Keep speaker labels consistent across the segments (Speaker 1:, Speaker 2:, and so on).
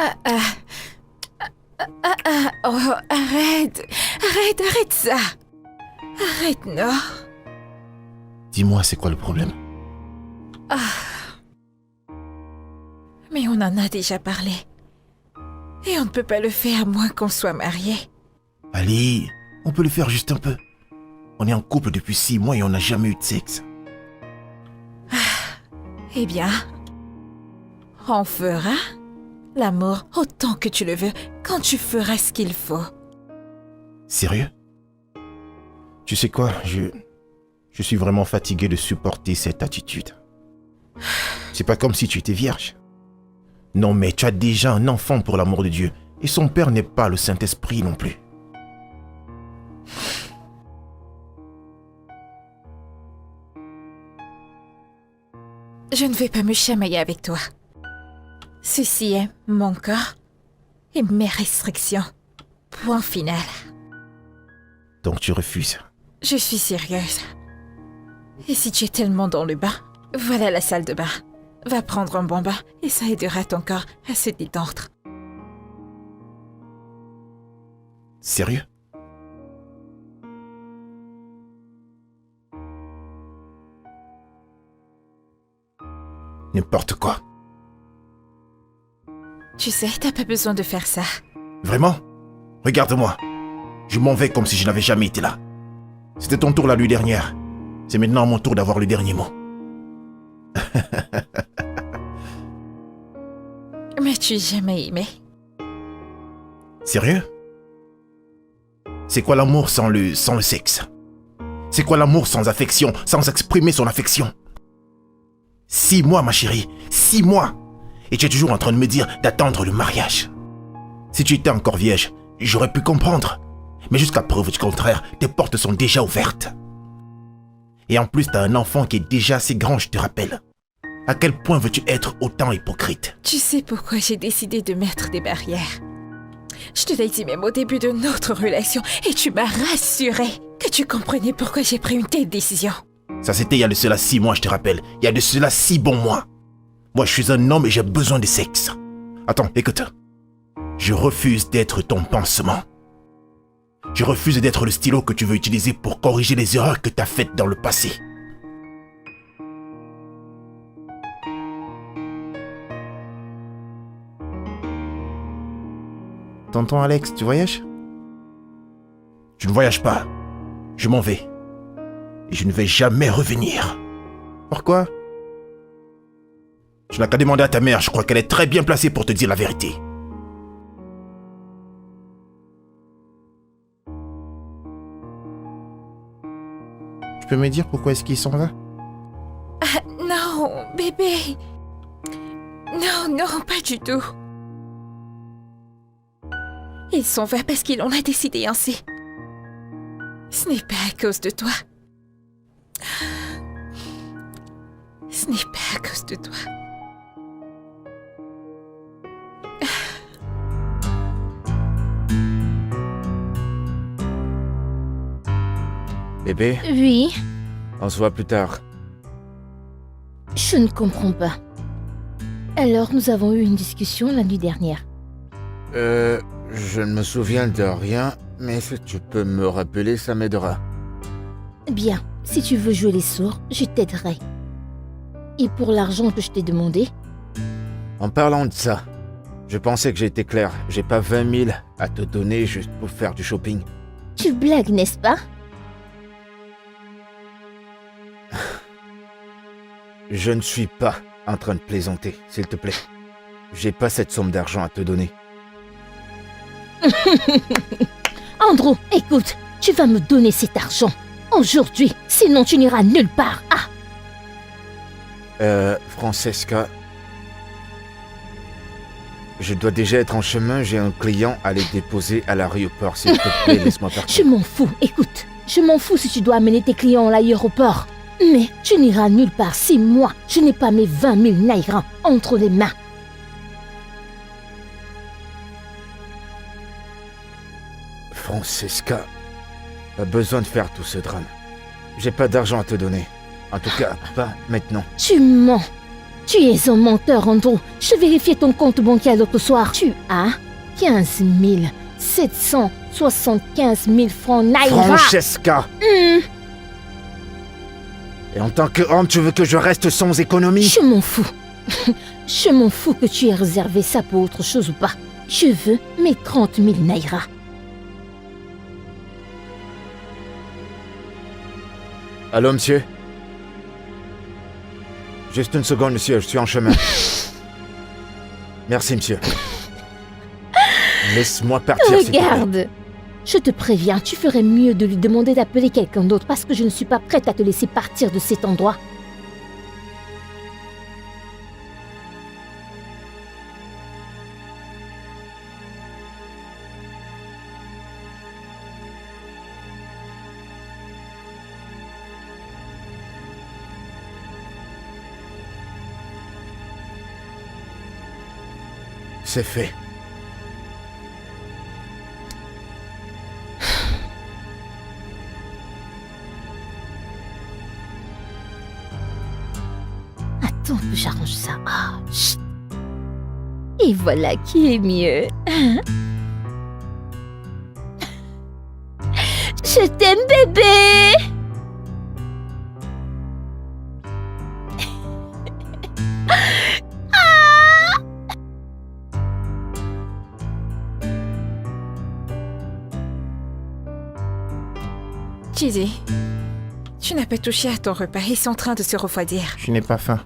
Speaker 1: Ah, ah, oh, arrête ça. Arrête, non.
Speaker 2: Dis-moi, c'est quoi le problème?
Speaker 1: Mais on en a déjà parlé. Et on ne peut pas le faire à moins qu'on soit mariés.
Speaker 2: Allez, on peut le faire juste un peu. On est en couple depuis 6 mois et on n'a jamais eu de sexe.
Speaker 1: Eh bien, on fera l'amour autant que tu le veux, quand tu feras ce qu'il faut.
Speaker 2: Sérieux? Tu sais quoi, je suis vraiment fatigué de supporter cette attitude. C'est pas comme si tu étais vierge. Non mais tu as déjà un enfant pour l'amour de Dieu. Et son père n'est pas le Saint-Esprit non plus.
Speaker 1: Je ne vais pas me chamailler avec toi. Ceci est mon corps et mes restrictions. Point final.
Speaker 2: Donc tu refuses.
Speaker 1: Je suis sérieuse. Et si tu es tellement dans le bain, voilà la salle de bain. Va prendre un bon bain et ça aidera ton corps à se détendre.
Speaker 2: Sérieux? N'importe quoi.
Speaker 1: Tu sais, t'as pas besoin de faire ça.
Speaker 2: Vraiment? Regarde-moi. Je m'en vais comme si je n'avais jamais été là. C'était ton tour la nuit dernière. C'est maintenant mon tour d'avoir le dernier mot.
Speaker 1: M'as-tu jamais aimé?
Speaker 2: Sérieux? C'est quoi l'amour sans le sexe? C'est quoi l'amour sans affection, sans exprimer son affection? 6 mois, ma chérie, 6 mois. Et tu es toujours en train de me dire d'attendre le mariage. Si tu étais encore vierge, j'aurais pu comprendre. Mais jusqu'à preuve du contraire, tes portes sont déjà ouvertes. Et en plus, t'as un enfant qui est déjà assez grand, je te rappelle. À quel point veux-tu être autant hypocrite?
Speaker 1: Tu sais pourquoi j'ai décidé de mettre des barrières. Je te l'ai dit même au début de notre relation et tu m'as rassuré que tu comprenais pourquoi j'ai pris une telle décision.
Speaker 2: Ça c'était il y a de cela 6 mois, je te rappelle. Il y a de cela 6 bons mois. Moi, je suis un homme et j'ai besoin de sexe. Attends, écoute. Je refuse d'être ton pansement. Je refuse d'être le stylo que tu veux utiliser pour corriger les erreurs que tu as faites dans le passé. Tonton Alex, tu voyages? Je ne voyage pas. Je m'en vais. Et je ne vais jamais revenir. Pourquoi? Tu n'as qu'à demander à ta mère, je crois qu'elle est très bien placée pour te dire la vérité. Tu peux me dire pourquoi est-ce qu'il s'en va?
Speaker 1: Ah, non, bébé. Non, pas du tout. Il s'en va parce qu'il en a décidé ainsi. Ce n'est pas à cause de toi. Ce n'est pas à cause de toi.
Speaker 3: Bébé,
Speaker 4: Oui,
Speaker 3: on se voit plus tard.
Speaker 4: je ne comprends pas. Alors, nous avons eu une discussion la nuit dernière.
Speaker 3: Je ne me souviens de rien, mais si tu peux me rappeler, ça m'aidera.
Speaker 4: Bien, si tu veux jouer les sourds, je t'aiderai. Et pour l'argent que je t'ai demandé,
Speaker 3: En parlant de ça, je pensais que j'étais clair. J'ai pas 20 000 à te donner juste pour faire du shopping.
Speaker 4: tu blagues, n'est-ce pas?
Speaker 3: Je ne suis pas en train de plaisanter, s'il te plaît. J'ai pas cette somme d'argent à te donner.
Speaker 4: Andrew, écoute, tu vas me donner cet argent. Aujourd'hui, sinon tu n'iras nulle part. Ah,
Speaker 3: Francesca... Je dois déjà être en chemin, j'ai un client à les déposer à l'aéroport. S'il te plaît, laisse-moi
Speaker 4: je
Speaker 3: partir.
Speaker 4: m'en fous, écoute. Je m'en fous si tu dois amener tes clients à l'aéroport. Mais tu n'iras nulle part si moi, je n'ai pas mes 20 000 naira entre les mains.
Speaker 3: Francesca, pas besoin de faire tout ce drame. J'ai pas d'argent à te donner. En tout cas, pas maintenant.
Speaker 4: Tu mens. Tu es un menteur, Andrew. Je vérifiais ton compte bancaire l'autre soir. Tu as 15 775 000 francs Naira.
Speaker 3: Francesca! Et en tant que homme, tu veux que je reste sans économie?
Speaker 4: Je m'en fous. Je m'en fous que tu aies réservé ça pour autre chose ou pas. Je veux mes 30 000 Naira.
Speaker 3: Allô, monsieur? Juste une seconde, monsieur, je suis en chemin. Merci, monsieur. Laisse-moi partir, s'il te plaît.
Speaker 4: Regarde. Je te préviens, tu ferais mieux de lui demander d'appeler quelqu'un d'autre parce que je ne suis pas prête à te laisser partir de cet endroit.
Speaker 3: C'est fait.
Speaker 4: Attends que j'arrange ça. Ah, chut. Et voilà qui est mieux. Je t'aime, bébé.
Speaker 1: Chidi, tu n'as pas touché à ton repas, ils sont en train de se refroidir.
Speaker 2: Je n'ai pas faim.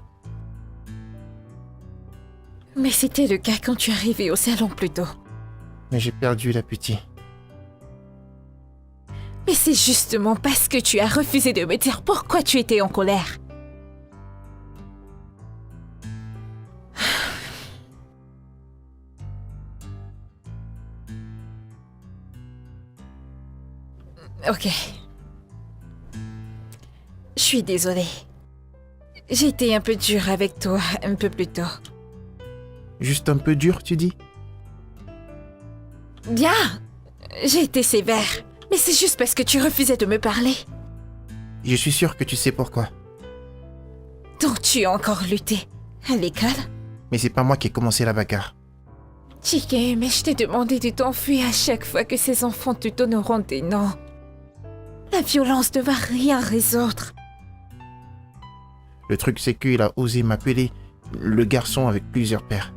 Speaker 1: Mais c'était le cas quand tu es arrivé au salon plus tôt.
Speaker 2: Mais j'ai perdu l'appétit.
Speaker 1: Mais c'est justement parce que tu as refusé de me dire pourquoi tu étais en colère. Ok. Je suis désolée. J'ai été un peu dure avec toi un peu plus tôt.
Speaker 2: Juste un peu dur, tu dis?
Speaker 1: Bien, j'ai été sévère. Mais c'est juste parce que tu refusais de me parler.
Speaker 2: Je suis sûr que tu sais pourquoi.
Speaker 1: Donc tu as encore lutté à l'école?
Speaker 2: Mais c'est pas moi qui ai commencé la bagarre.
Speaker 1: Chike, mais je t'ai demandé de t'enfuir à chaque fois que ces enfants te donneront des noms. La violence ne va rien résoudre.
Speaker 2: Le truc, c'est qu'il a osé m'appeler le garçon avec plusieurs pères.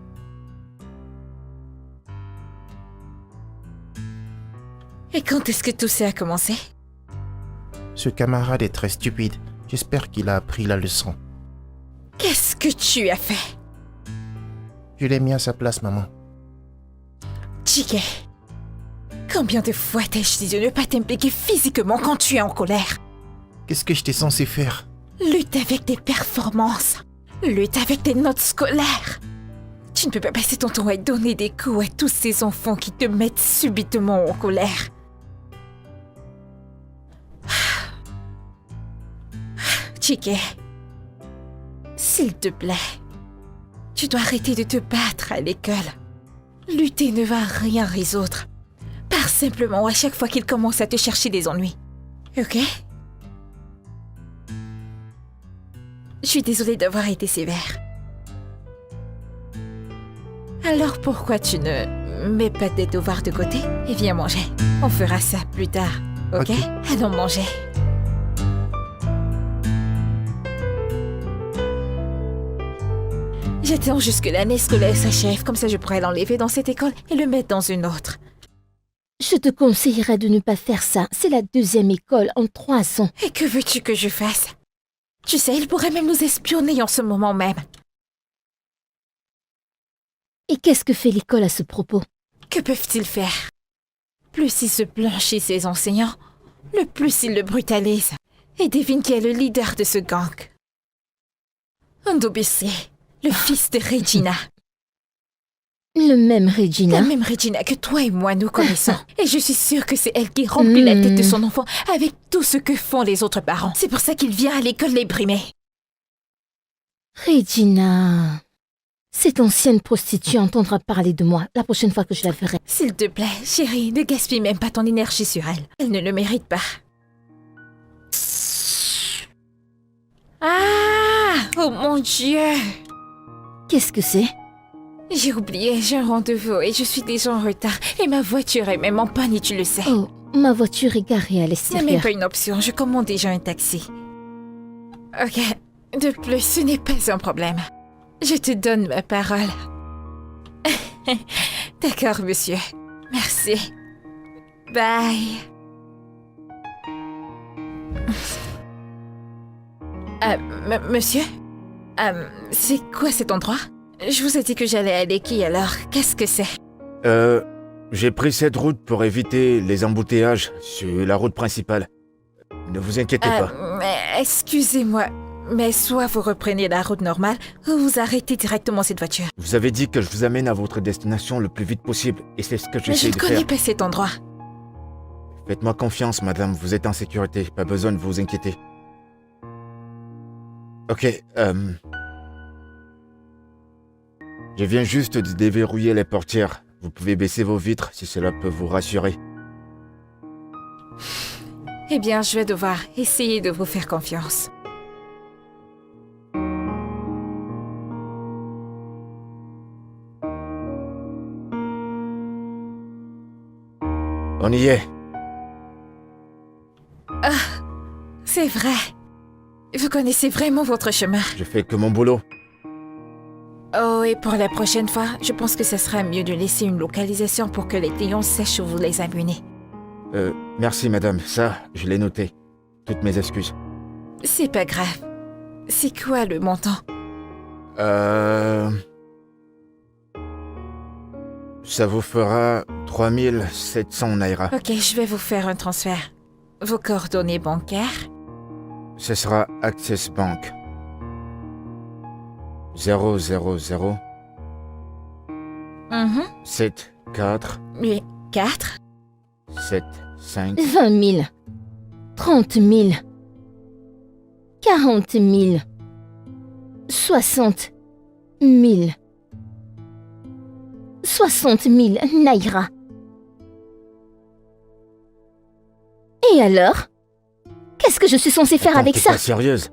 Speaker 1: Et quand est-ce que tout ça a commencé?
Speaker 2: Ce camarade est très stupide. J'espère qu'il a appris la leçon.
Speaker 1: Qu'est-ce que tu as fait?
Speaker 2: Je l'ai mis à sa place, maman.
Speaker 1: Chike, combien de fois t'ai-je dit de ne pas t'impliquer physiquement quand tu es en colère?
Speaker 2: Qu'est-ce que j'étais censé faire?
Speaker 1: Lutte avec tes performances. Lutte avec tes notes scolaires. Tu ne peux pas passer ton temps à donner des coups à tous ces enfants qui te mettent subitement en colère. Chike, s'il te plaît, tu dois arrêter de te battre à l'école. Lutter ne va rien résoudre. Pars simplement à chaque fois qu'il commence à te chercher des ennuis. Ok? Je suis désolée d'avoir été sévère. Alors pourquoi tu ne mets pas tes devoirs de côté et viens manger? On fera ça plus tard, ok? Allons manger. J'attends jusque l'année scolaire s'achève, comme ça je pourrai l'enlever dans cette école et le mettre dans une autre.
Speaker 4: Je te conseillerais de ne pas faire ça. C'est la deuxième école en 3 ans.
Speaker 1: Et que veux-tu que je fasse? Tu sais, il pourrait même nous espionner en ce moment même.
Speaker 4: Et qu'est-ce que fait l'école à ce propos?
Speaker 1: Que peuvent-ils faire? Plus ils se blanchissent ses enseignants, le plus ils le brutalisent. Et devine qui est le leader de ce gang. Ndobisi, le fils de Regina.
Speaker 4: Le même Regina.
Speaker 1: La même Regina que toi et moi nous connaissons. Et je suis sûre que c'est elle qui remplit la tête de son enfant avec tout ce que font les autres parents. C'est pour ça qu'il vient à l'école les brimer.
Speaker 4: Regina. Cette ancienne prostituée entendra parler de moi la prochaine fois que je la verrai.
Speaker 1: S'il te plaît, chérie, ne gaspille même pas ton énergie sur elle. Elle ne le mérite pas. Ah! Oh mon Dieu!
Speaker 4: Qu'est-ce que c'est?
Speaker 1: J'ai oublié, j'ai un rendez-vous et je suis déjà en retard. Et ma voiture est même en panne et tu le sais.
Speaker 4: Oh, ma voiture est garée à
Speaker 1: Ce n'est même
Speaker 4: l'extérieur.
Speaker 1: pas une option, je commande déjà un taxi. Ok, de plus, ce n'est pas un problème. Je te donne ma parole. D'accord, monsieur. Merci. Bye. Monsieur? C'est quoi cet endroit? Je vous ai dit que j'allais à Lekki, alors qu'est-ce que c'est?
Speaker 3: J'ai pris cette route pour éviter les embouteillages sur la route principale. Ne vous inquiétez pas.
Speaker 1: Excusez-moi, mais soit vous reprenez la route normale, ou vous arrêtez directement cette voiture.
Speaker 3: Vous avez dit que je vous amène à votre destination le plus vite possible, et c'est ce que
Speaker 1: Mais je
Speaker 3: j'essaie
Speaker 1: ne
Speaker 3: de
Speaker 1: connais
Speaker 3: faire.
Speaker 1: pas cet endroit.
Speaker 3: Faites-moi confiance, madame, vous êtes en sécurité, pas besoin de vous inquiéter. Ok, je viens juste de déverrouiller les portières. Vous pouvez baisser vos vitres si cela peut vous rassurer.
Speaker 1: Eh bien, je vais devoir essayer de vous faire confiance.
Speaker 3: On y est.
Speaker 1: C'est vrai. Vous connaissez vraiment votre chemin.
Speaker 3: Je fais que mon boulot.
Speaker 1: Oh, et pour la prochaine fois, je pense que ce sera mieux de laisser une localisation pour que les clients sachent où vous les amenez.
Speaker 3: Merci madame, ça, je l'ai noté. Toutes mes excuses.
Speaker 1: C'est pas grave. C'est quoi le montant?
Speaker 3: Ça vous fera 3700 naira.
Speaker 1: Ok, je vais vous faire un transfert. Vos coordonnées bancaires?
Speaker 3: Ce sera Access Bank. 000 7 4
Speaker 1: Oui, 4?
Speaker 3: 7 5
Speaker 4: 20 000. 30 000. 40 000. 60 000. 60 000 naira. Et alors? Qu'est-ce que je suis censée faire
Speaker 3: Attends,
Speaker 4: avec
Speaker 3: t'es
Speaker 4: ça?
Speaker 3: pas sérieuse?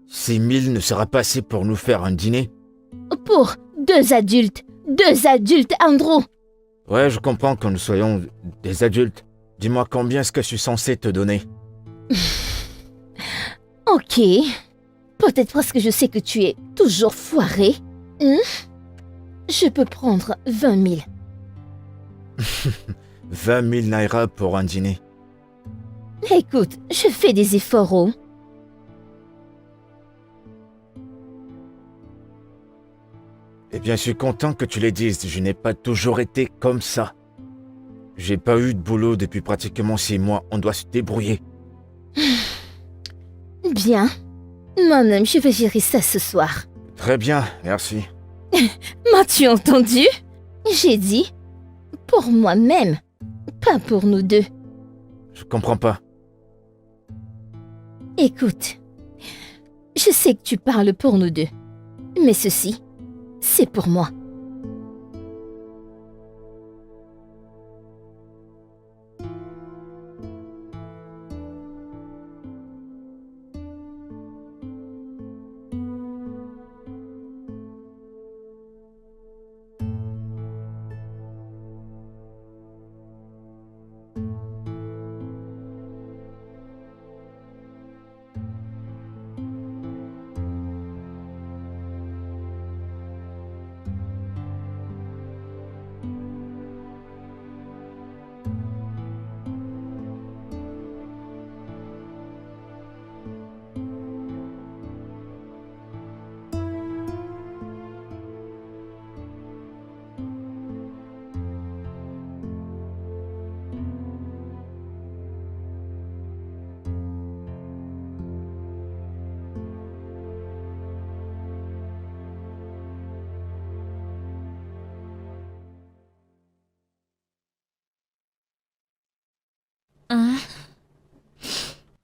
Speaker 3: 6 000 ne sera pas assez pour nous faire un dîner?
Speaker 4: Pour 2 adultes. 2 adultes, Andrew.
Speaker 3: Ouais, je comprends que nous soyons des adultes. Dis-moi combien est-ce que je suis censé te donner?
Speaker 4: Ok. Peut-être parce que je sais que tu es toujours foiré. Je peux prendre 20 000.
Speaker 3: 20 000 naira pour un dîner.
Speaker 4: Écoute, je fais des efforts, oh.
Speaker 3: Eh bien, je suis content que tu les dises. Je n'ai pas toujours été comme ça. J'ai pas eu de boulot depuis pratiquement 6 mois. On doit se débrouiller.
Speaker 4: Bien. Moi-même, je vais gérer ça ce soir.
Speaker 3: Très bien, merci.
Speaker 4: M'as-tu entendu? J'ai dit pour moi-même, pas pour nous deux.
Speaker 3: Je comprends pas.
Speaker 4: Écoute, je sais que tu parles pour nous deux, mais ceci, c'est pour moi.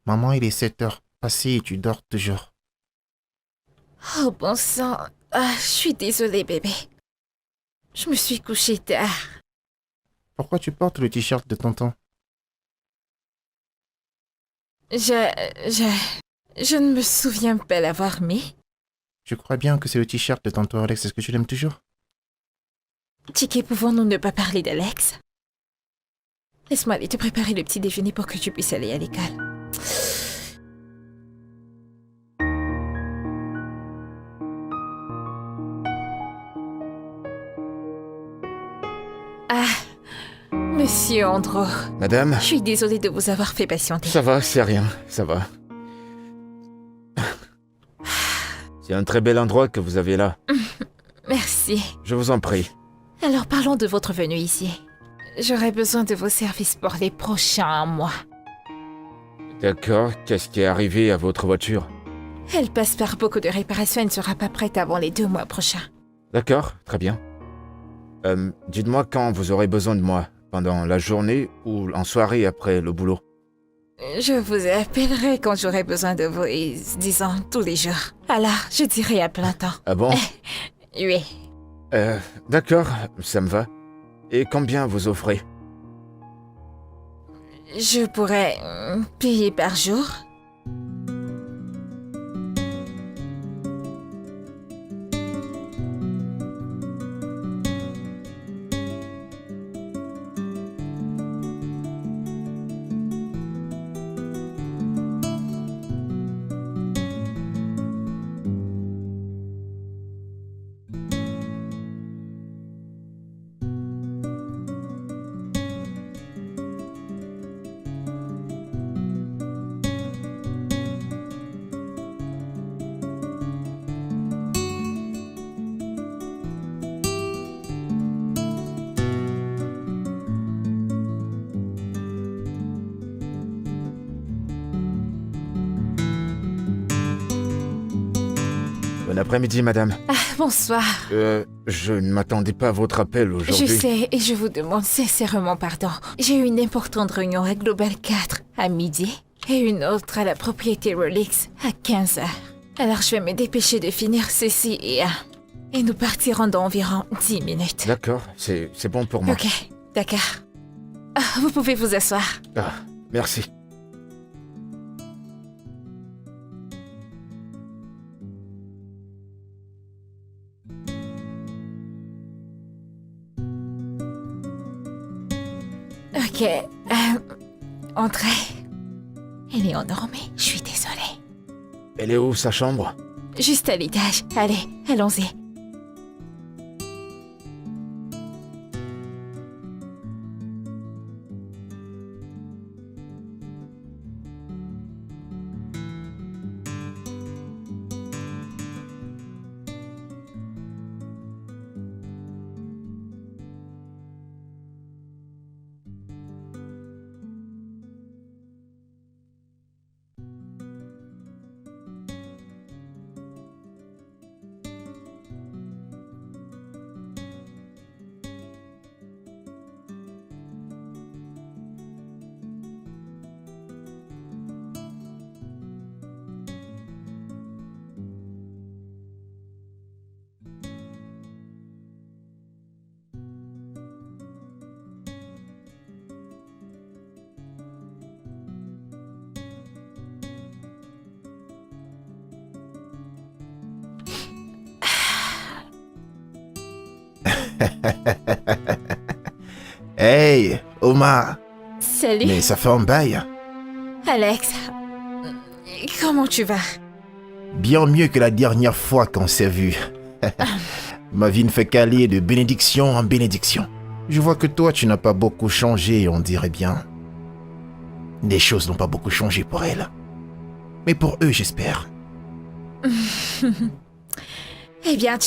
Speaker 2: Maman, il est 7 heures passées et tu dors toujours.
Speaker 1: Oh, bon sang. Ah, je suis désolée, bébé. Je me suis couchée tard.
Speaker 2: Pourquoi tu portes le t-shirt de tonton?
Speaker 1: Je ne me souviens pas l'avoir mis.
Speaker 2: Je crois bien que c'est le t-shirt de tantôt Alex. Est-ce que tu l'aimes toujours?
Speaker 1: Chike, pouvons-nous ne pas parler d'Alex? Laisse-moi aller te préparer le petit déjeuner pour que tu puisses aller à l'école. Ah, Monsieur Andro,
Speaker 3: Madame,
Speaker 1: je suis désolée de vous avoir fait patienter.
Speaker 3: ça va, c'est rien, ça va. C'est un très bel endroit que vous avez là.
Speaker 1: Merci.
Speaker 3: Je vous en prie.
Speaker 1: Alors parlons de votre venue ici. J'aurai besoin de vos services pour les prochains mois.
Speaker 3: D'accord, qu'est-ce qui est arrivé à votre voiture?
Speaker 1: Elle passe par beaucoup de réparations et ne sera pas prête avant les 2 mois prochains.
Speaker 3: D'accord, très bien. Dites-moi quand vous aurez besoin de moi, pendant la journée ou en soirée après le boulot.
Speaker 1: Je vous appellerai quand j'aurai besoin de vous, et disons tous les jours. Alors, je dirai à plein temps.
Speaker 3: Ah bon?
Speaker 1: Oui.
Speaker 3: D'accord, ça me va. Et combien vous offrez?
Speaker 1: Je pourrais payer par jour.
Speaker 3: Bon après-midi, madame.
Speaker 1: Ah, bonsoir.
Speaker 3: Je ne m'attendais pas à votre appel aujourd'hui.
Speaker 1: Je sais, et je vous demande sincèrement pardon. J'ai eu une importante réunion à Global 4 à midi et une autre à la propriété Rolex à 15h. Alors je vais me dépêcher de finir ceci et nous partirons dans environ 10 minutes.
Speaker 3: D'accord, c'est bon pour moi.
Speaker 1: Ok, d'accord. Ah, vous pouvez vous asseoir.
Speaker 3: Ah, merci.
Speaker 1: Ok, entrez. Elle est endormie, je suis désolée.
Speaker 3: Elle est où, sa chambre?
Speaker 1: Juste à l'étage. Allez, allons-y.
Speaker 2: Hey, Omar.
Speaker 1: Salut.
Speaker 2: Mais ça fait un bail.
Speaker 1: Alex, comment tu vas?
Speaker 2: Bien mieux que la dernière fois qu'on s'est vu. Ma vie ne fait qu'aller de bénédiction en bénédiction. Je vois que toi, tu n'as pas beaucoup changé, on dirait bien. Les choses n'ont pas beaucoup changé pour elle. Mais pour eux, j'espère.
Speaker 1: Eh bien,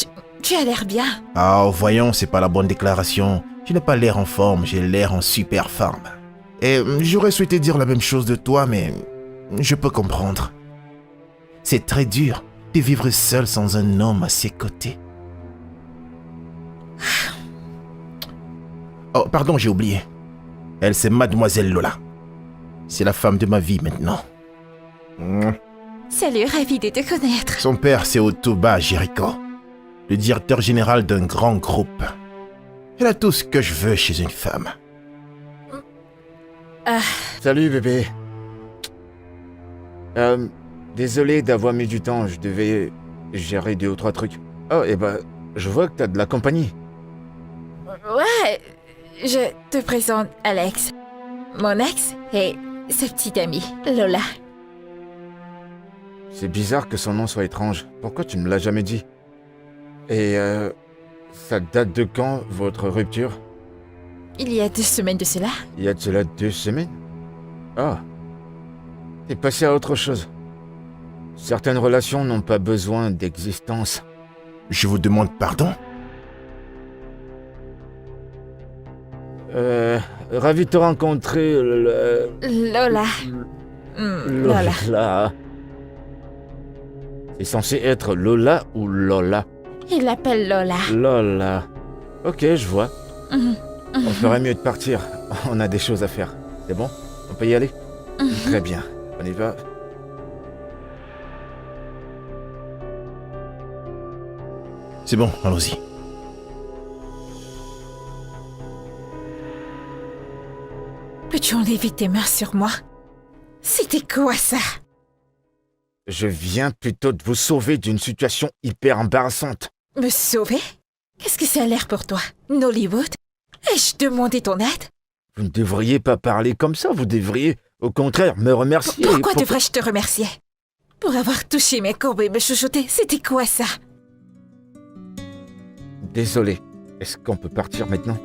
Speaker 1: tu as l'air bien.
Speaker 2: Ah, voyons, c'est pas la bonne déclaration. Je n'ai pas l'air en forme, j'ai l'air en super forme. Et j'aurais souhaité dire la même chose de toi, mais je peux comprendre. C'est très dur de vivre seul sans un homme à ses côtés. Oh, pardon, j'ai oublié. Elle, c'est Mademoiselle Lola. C'est la femme de ma vie maintenant.
Speaker 1: Salut, ravi de te connaître.
Speaker 2: Son père, c'est Otoba Jericho, le directeur général d'un grand groupe. Elle a tout ce que je veux chez une femme.
Speaker 3: Salut, bébé. Désolé d'avoir mis du temps, je devais gérer 2 ou 3 trucs. Oh, et bah, je vois que t'as de la compagnie.
Speaker 1: Ouais, je te présente Alex, mon ex et sa petite amie, Lola.
Speaker 3: C'est bizarre que son nom soit étrange. Pourquoi tu ne me l'as jamais dit? Et ça date de quand, votre rupture?
Speaker 1: Il y a 2 semaines de cela.
Speaker 3: Il y a de cela 2 semaines? Ah. T'es passé à autre chose. Certaines relations n'ont pas besoin d'existence.
Speaker 2: Je vous demande pardon?
Speaker 3: Ravi de te rencontrer,
Speaker 1: Lola. Lola.
Speaker 3: Lola. C'est censé être Lola ou Lola?
Speaker 1: Il l'appelle Lola.
Speaker 3: Lola. Ok, je vois.
Speaker 1: Mhm.
Speaker 3: On ferait mieux de partir. On a des choses à faire. C'est bon? On peut y aller? Très bien. On y va.
Speaker 2: C'est bon, allons-y.
Speaker 1: Peux-tu enlever tes mains sur moi? C'était quoi ça?
Speaker 3: Je viens plutôt de vous sauver d'une situation hyper embarrassante.
Speaker 1: Me sauver? Qu'est-ce que ça a l'air pour toi? Nollywood? Ai-je demandé ton aide?
Speaker 3: Vous ne devriez pas parler comme ça, vous devriez, au contraire, me remercier.
Speaker 1: Pourquoi devrais-je te remercier? Pour avoir touché mes courbes et me chuchoter, c'était quoi ça?
Speaker 3: Désolé. Est-ce qu'on peut partir maintenant?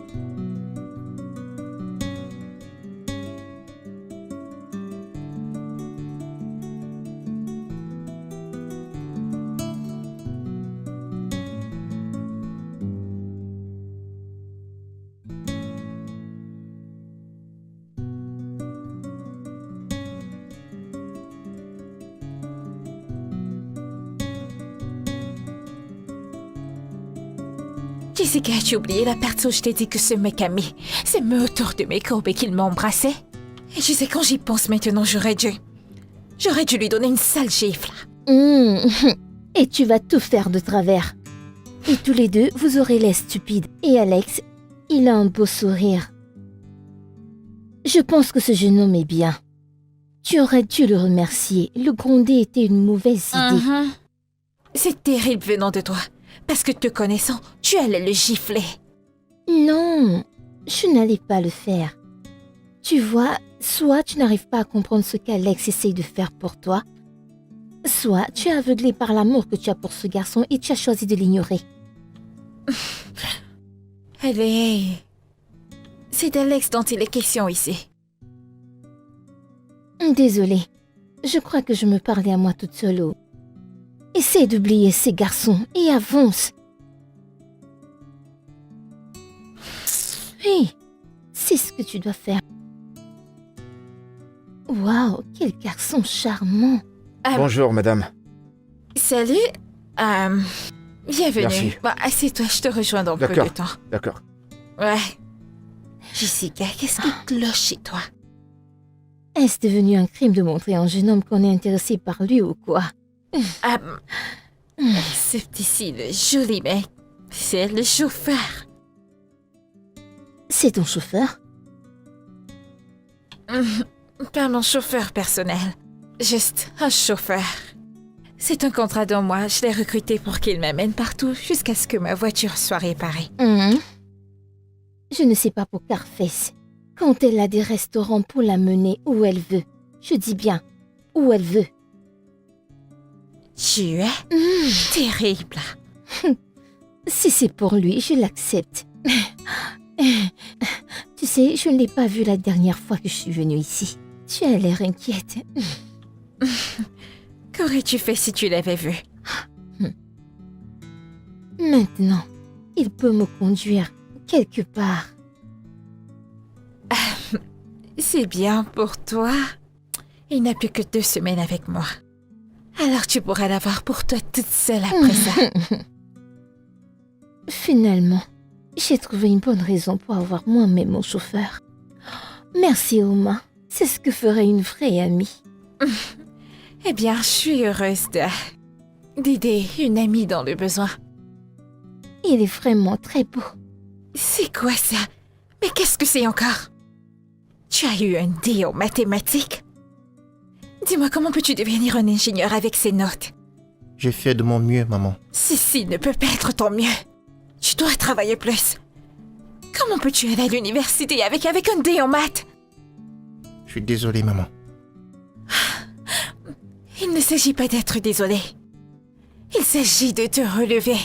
Speaker 1: Jessica, as-tu oublié la partie où je t'ai dit que ce mec a mis ses mains autour de mes courbes et qu'il m'embrassait? Et tu sais, quand j'y pense maintenant, j'aurais dû lui donner une sale gifle.
Speaker 4: Et tu vas tout faire de travers. Et tous les deux, vous aurez l'air stupide. Et Alex, il a un beau sourire. Je pense que ce jeune homme est bien. Tu aurais dû le remercier. Le gronder était une mauvaise idée.
Speaker 1: C'est terrible venant de toi. Parce que te connaissant, tu allais le gifler.
Speaker 4: Non, je n'allais pas le faire. Tu vois, soit tu n'arrives pas à comprendre ce qu'Alex essaye de faire pour toi, soit tu es aveuglé par l'amour que tu as pour ce garçon et tu as choisi de l'ignorer.
Speaker 1: Allez, c'est d'Alex dont il est question ici.
Speaker 4: Désolée, je crois que je me parlais à moi toute seule. Essaie d'oublier ces garçons et avance. Oui, c'est ce que tu dois faire. Waouh, quel garçon charmant.
Speaker 3: Bonjour, madame.
Speaker 1: Salut, bienvenue.
Speaker 3: Merci.
Speaker 1: Bon, assieds-toi, je te rejoins dans peu de
Speaker 3: D'accord.
Speaker 1: temps.
Speaker 3: D'accord.
Speaker 1: Ouais. Jessica, qu'est-ce qui cloche chez toi?
Speaker 4: Est-ce devenu un crime de montrer à un jeune homme qu'on est intéressé par lui ou quoi?
Speaker 1: Ce petit-ci, le joli mec, c'est le chauffeur.
Speaker 4: C'est ton chauffeur?
Speaker 1: Pas mon chauffeur personnel, juste un chauffeur. C'est un contrat d'un mois, je l'ai recruté pour qu'il m'amène partout jusqu'à ce que ma voiture soit réparée.
Speaker 4: Je ne sais pas pour Carface. Quand elle a des restaurants pour la mener où elle veut. Je dis bien, où elle veut.
Speaker 1: Tu es terrible.
Speaker 4: Si c'est pour lui, je l'accepte. Tu sais, je ne l'ai pas vu la dernière fois que je suis venue ici. Tu as l'air inquiète.
Speaker 1: Qu'aurais-tu fait si tu l'avais vu?
Speaker 4: Maintenant, il peut me conduire quelque part.
Speaker 1: C'est bien pour toi. Il n'a plus que 2 semaines avec moi. Alors tu pourras l'avoir pour toi toute seule après ça.
Speaker 4: Finalement, j'ai trouvé une bonne raison pour avoir moi-même mon chauffeur. Merci, Oma. C'est ce que ferait une vraie amie.
Speaker 1: Eh bien, je suis heureuse d'aider une amie dans le besoin.
Speaker 4: Il est vraiment très beau.
Speaker 1: C'est quoi ça? Mais qu'est-ce que c'est encore? Tu as eu un D en mathématiques? Dis-moi, comment peux-tu devenir un ingénieur avec ces notes?
Speaker 2: J'ai fait de mon mieux, maman.
Speaker 1: Ceci ne peut pas être ton mieux. Tu dois travailler plus. Comment peux-tu aller à l'université avec un D en maths?
Speaker 2: Je suis désolé, maman.
Speaker 1: Il ne s'agit pas d'être désolé. Il s'agit de te relever.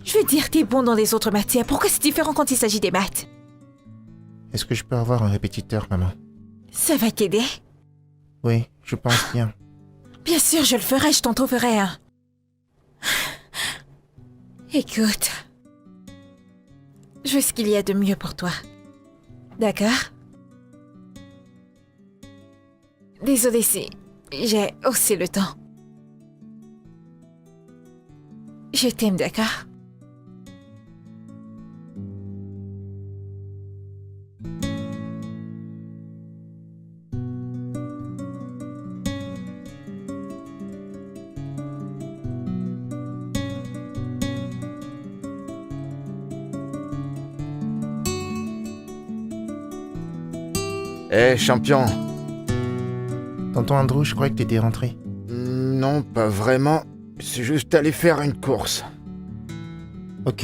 Speaker 1: Je veux dire, t'es bon dans les autres matières. Pourquoi c'est différent quand il s'agit des maths?
Speaker 2: Est-ce que je peux avoir un répétiteur, maman?
Speaker 1: Ça va t'aider?
Speaker 2: Oui, je pense bien.
Speaker 1: Bien sûr, je le ferai, je t'en trouverai un. Écoute, je veux ce qu'il y a de mieux pour toi. D'accord? Désolée si j'ai aussi le temps. Je t'aime, d'accord?
Speaker 3: Hé, champion.
Speaker 2: Tonton Andrew, je croyais que t'étais rentré.
Speaker 3: Non, pas vraiment. C'est juste aller faire une course.
Speaker 2: Ok.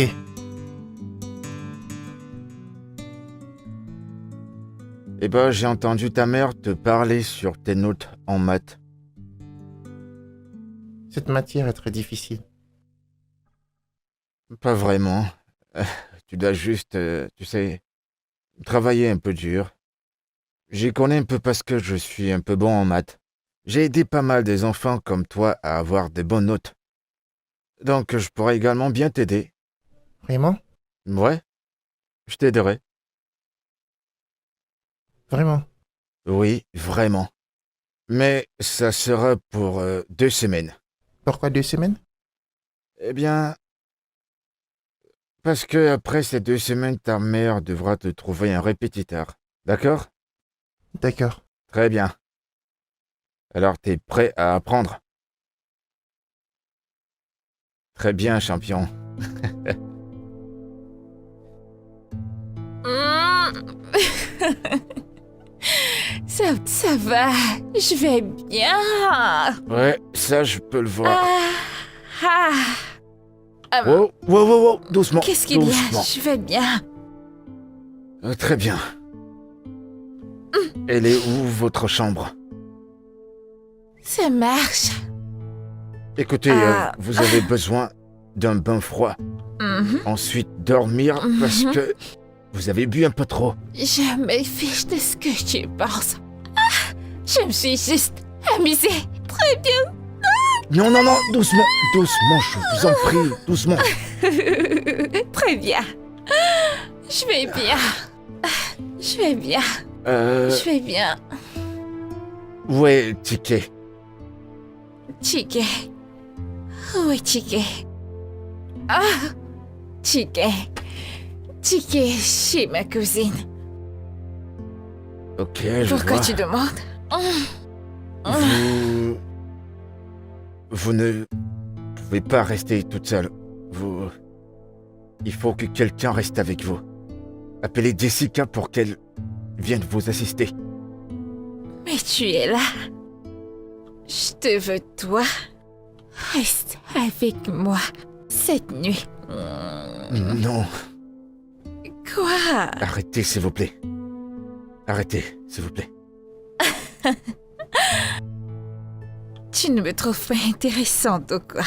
Speaker 3: Eh ben, j'ai entendu ta mère te parler sur tes notes en maths.
Speaker 2: Cette matière est très difficile.
Speaker 3: Pas vraiment. Tu dois juste, tu sais, travailler un peu dur. J'y connais un peu parce que je suis un peu bon en maths. J'ai aidé pas mal des enfants comme toi à avoir des bonnes notes. Donc je pourrais également bien t'aider.
Speaker 2: Vraiment?
Speaker 3: Ouais, je t'aiderai.
Speaker 2: Vraiment?
Speaker 3: Oui, vraiment. Mais ça sera pour 2 semaines.
Speaker 2: Pourquoi 2 semaines?
Speaker 3: Eh bien, parce que après ces 2 semaines, ta mère devra te trouver un répétiteur. D'accord?
Speaker 2: D'accord.
Speaker 3: Très bien. Alors t'es prêt à apprendre? Très bien, champion.
Speaker 1: Ça va, je vais bien.
Speaker 3: Ouais, ça je peux le voir.
Speaker 1: Ah.
Speaker 3: Wow, wow, wow, wow, doucement.
Speaker 1: Qu'est-ce qu'il y a?
Speaker 3: Doucement.
Speaker 1: Je vais bien.
Speaker 3: Très bien. Elle est où votre chambre?
Speaker 1: Ça marche.
Speaker 3: Écoutez,
Speaker 1: Ah.
Speaker 3: vous avez besoin d'un bain froid.
Speaker 1: Mhm.
Speaker 3: Ensuite dormir parce que vous avez bu un peu trop.
Speaker 1: Je me fiche de ce que tu penses. Ah, je me suis juste amusée. Très bien.
Speaker 3: Non, non, non, doucement, doucement, je vous en prie, doucement.
Speaker 1: Très bien. Je vais bien. Je vais bien. Je vais bien.
Speaker 3: Où est le ticket?
Speaker 1: Chiquet. Où est Chiquet? Ah, Chiquet. Chiquet chez ma cousine.
Speaker 3: Ok, je
Speaker 1: Pourquoi
Speaker 3: vois.
Speaker 1: tu demandes?
Speaker 3: Vous ne pouvez pas rester toute seule. Il faut que quelqu'un reste avec vous. Appelez Jessica pour qu'elle vienne vous assister.
Speaker 1: Mais tu es là. Je te veux, toi. Reste avec moi cette nuit.
Speaker 3: Non,
Speaker 1: Quoi?
Speaker 3: arrêtez s'il vous plaît. Arrêtez, s'il vous plaît.
Speaker 1: Tu ne me trouves pas intéressante ou quoi?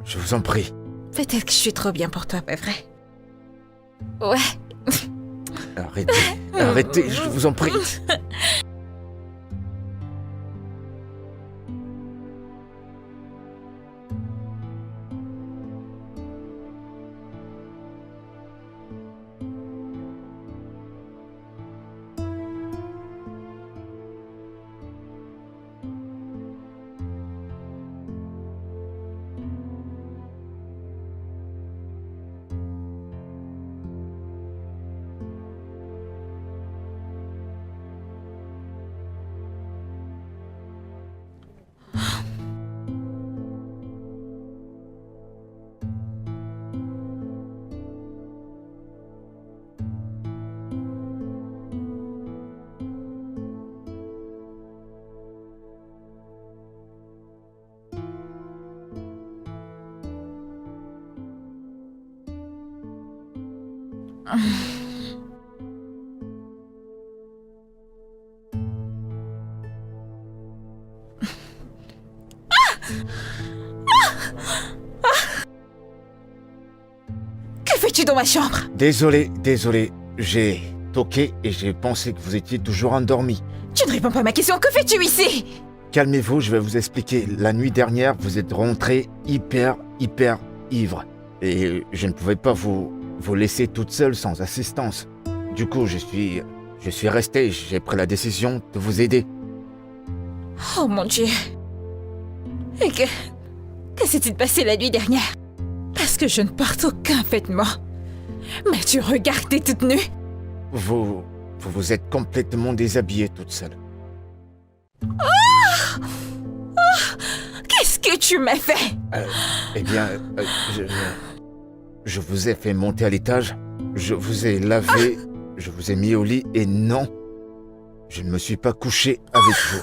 Speaker 3: Je vous en prie.
Speaker 1: Peut-être que je suis trop bien pour toi, pas vrai? Ouais.
Speaker 3: Arrêtez, arrêtez, je vous en prie.
Speaker 1: Que fais-tu dans ma chambre?
Speaker 3: Désolé. J'ai toqué et j'ai pensé que vous étiez toujours endormi.
Speaker 1: Tu ne réponds pas à ma question, que fais-tu ici?
Speaker 3: Calmez-vous, je vais vous expliquer. La nuit dernière, vous êtes rentré hyper ivre. Et je ne pouvais pas vous laisser toute seule sans assistance. Du coup, je suis resté. J'ai pris la décision de vous aider.
Speaker 1: Oh mon Dieu. Et que s'est-il passé la nuit dernière? Parce que je ne porte aucun vêtement. Mais tu regardais toute nue.
Speaker 3: Vous vous êtes complètement déshabillée toute seule.
Speaker 1: Qu'est-ce que tu m'as fait?
Speaker 3: Eh bien, je vous ai fait monter à l'étage. Je vous ai lavé. Je vous ai mis au lit. Et non, je ne me suis pas couché avec vous.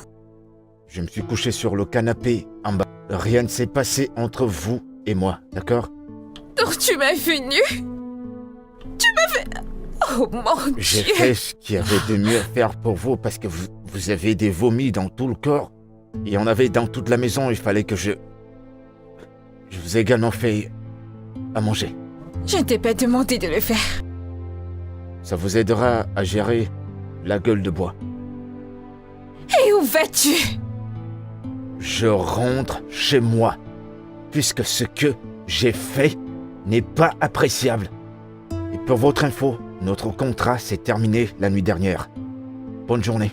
Speaker 3: Je me suis couché sur le canapé en bas. Rien ne s'est passé entre vous et moi, d'accord?
Speaker 1: Donc tu m'as vu nue? Tu m'as fait... Oh mon Dieu.
Speaker 3: J'ai fait ce qu'il y avait de mieux à faire pour vous parce que vous avez des vomis dans tout le corps. Et on avait dans toute la maison, il fallait que je vous ai également fait à manger.
Speaker 1: Je ne t'ai pas demandé de le faire.
Speaker 3: Ça vous aidera à gérer la gueule de bois.
Speaker 1: Et où vas-tu?
Speaker 3: Je rentre chez moi, puisque ce que j'ai fait n'est pas appréciable. Et pour votre info, notre contrat s'est terminé la nuit dernière. Bonne journée.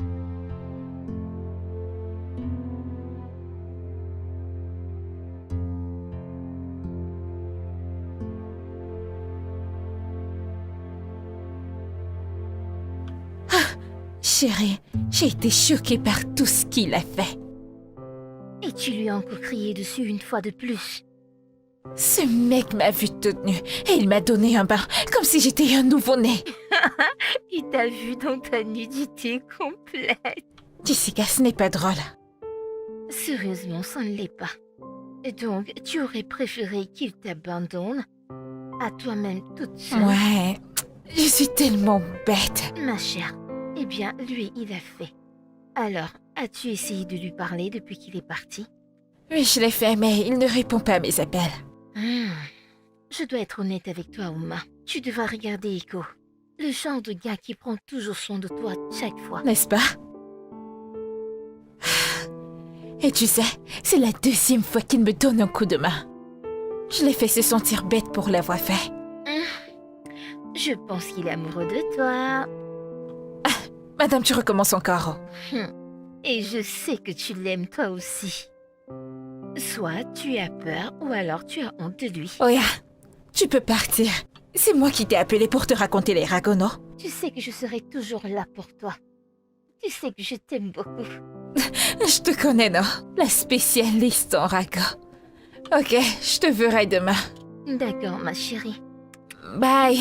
Speaker 1: Chérie, j'ai été choquée par tout ce qu'il a fait.
Speaker 4: Et tu lui as encore crié dessus une fois de plus.
Speaker 1: Ce mec m'a vue toute nue et il m'a donné un bain comme si j'étais un nouveau-né.
Speaker 4: Il t'a vu dans ta nudité complète.
Speaker 1: Jessica, ce n'est pas drôle.
Speaker 4: Sérieusement, ça ne l'est pas. Et donc, tu aurais préféré qu'il t'abandonne à toi-même toute seule.
Speaker 1: Ouais, je suis tellement bête.
Speaker 4: Ma chère, eh bien, lui, il a fait. Alors, as-tu essayé de lui parler depuis qu'il est parti?
Speaker 1: Oui, je l'ai fait, mais il ne répond pas à mes appels.
Speaker 4: Je dois être honnête avec toi, Uma. Tu devras regarder Echo. Le genre de gars qui prend toujours soin de toi chaque fois.
Speaker 1: N'est-ce pas? Et tu sais, c'est la deuxième fois qu'il me donne un coup de main. Je l'ai fait se sentir bête pour l'avoir fait.
Speaker 4: Je pense qu'il est amoureux de toi.
Speaker 1: Madame, tu recommences encore.
Speaker 4: Et je sais que tu l'aimes toi aussi. Soit tu as peur ou alors tu as honte de lui.
Speaker 1: Oya, tu peux partir. C'est moi qui t'ai appelé pour te raconter les ragots.
Speaker 4: Tu sais que je serai toujours là pour toi. Tu sais que je t'aime beaucoup.
Speaker 1: Je te connais, non? La spécialiste en ragots. Ok, je te verrai demain.
Speaker 4: D'accord, ma chérie.
Speaker 1: Bye.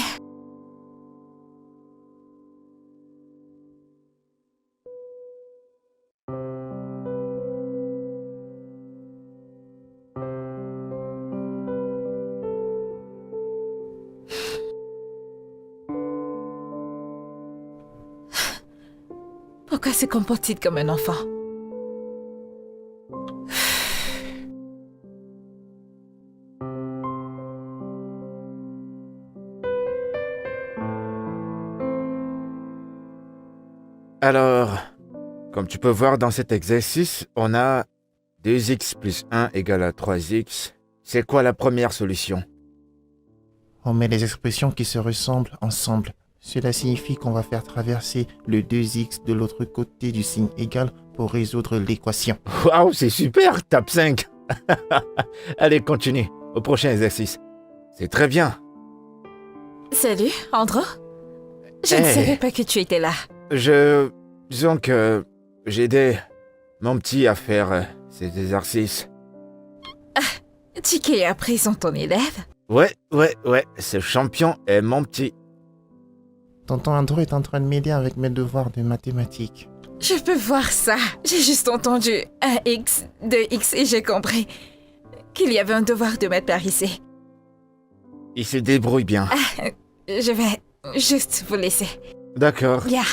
Speaker 1: Pourquoi se comporte-t-il comme un enfant?
Speaker 3: Alors, comme tu peux voir dans cet exercice, on a 2x plus 1 égale à 3x. C'est quoi la première solution?
Speaker 2: On met les expressions qui se ressemblent ensemble. Cela signifie qu'on va faire traverser le 2x de l'autre côté du signe égal pour résoudre l'équation.
Speaker 3: Waouh, c'est super, tape 5. Allez, continue, au prochain exercice. C'est très bien.
Speaker 1: Salut, Andrew. Je ne
Speaker 3: Hey.
Speaker 1: savais pas que tu étais là.
Speaker 3: Disons que j'aidais mon petit à faire ses exercices.
Speaker 1: Tiki est à présent ton élève.
Speaker 3: Ouais, ce champion est mon petit.
Speaker 2: Tonton Andrew est en train de m'aider avec mes devoirs de mathématiques.
Speaker 1: Je peux voir ça. J'ai juste entendu 1x, 2x et j'ai compris qu'il y avait un devoir de maths par ici.
Speaker 3: Il se débrouille bien.
Speaker 1: Je vais juste vous laisser.
Speaker 3: D'accord.
Speaker 1: Bien.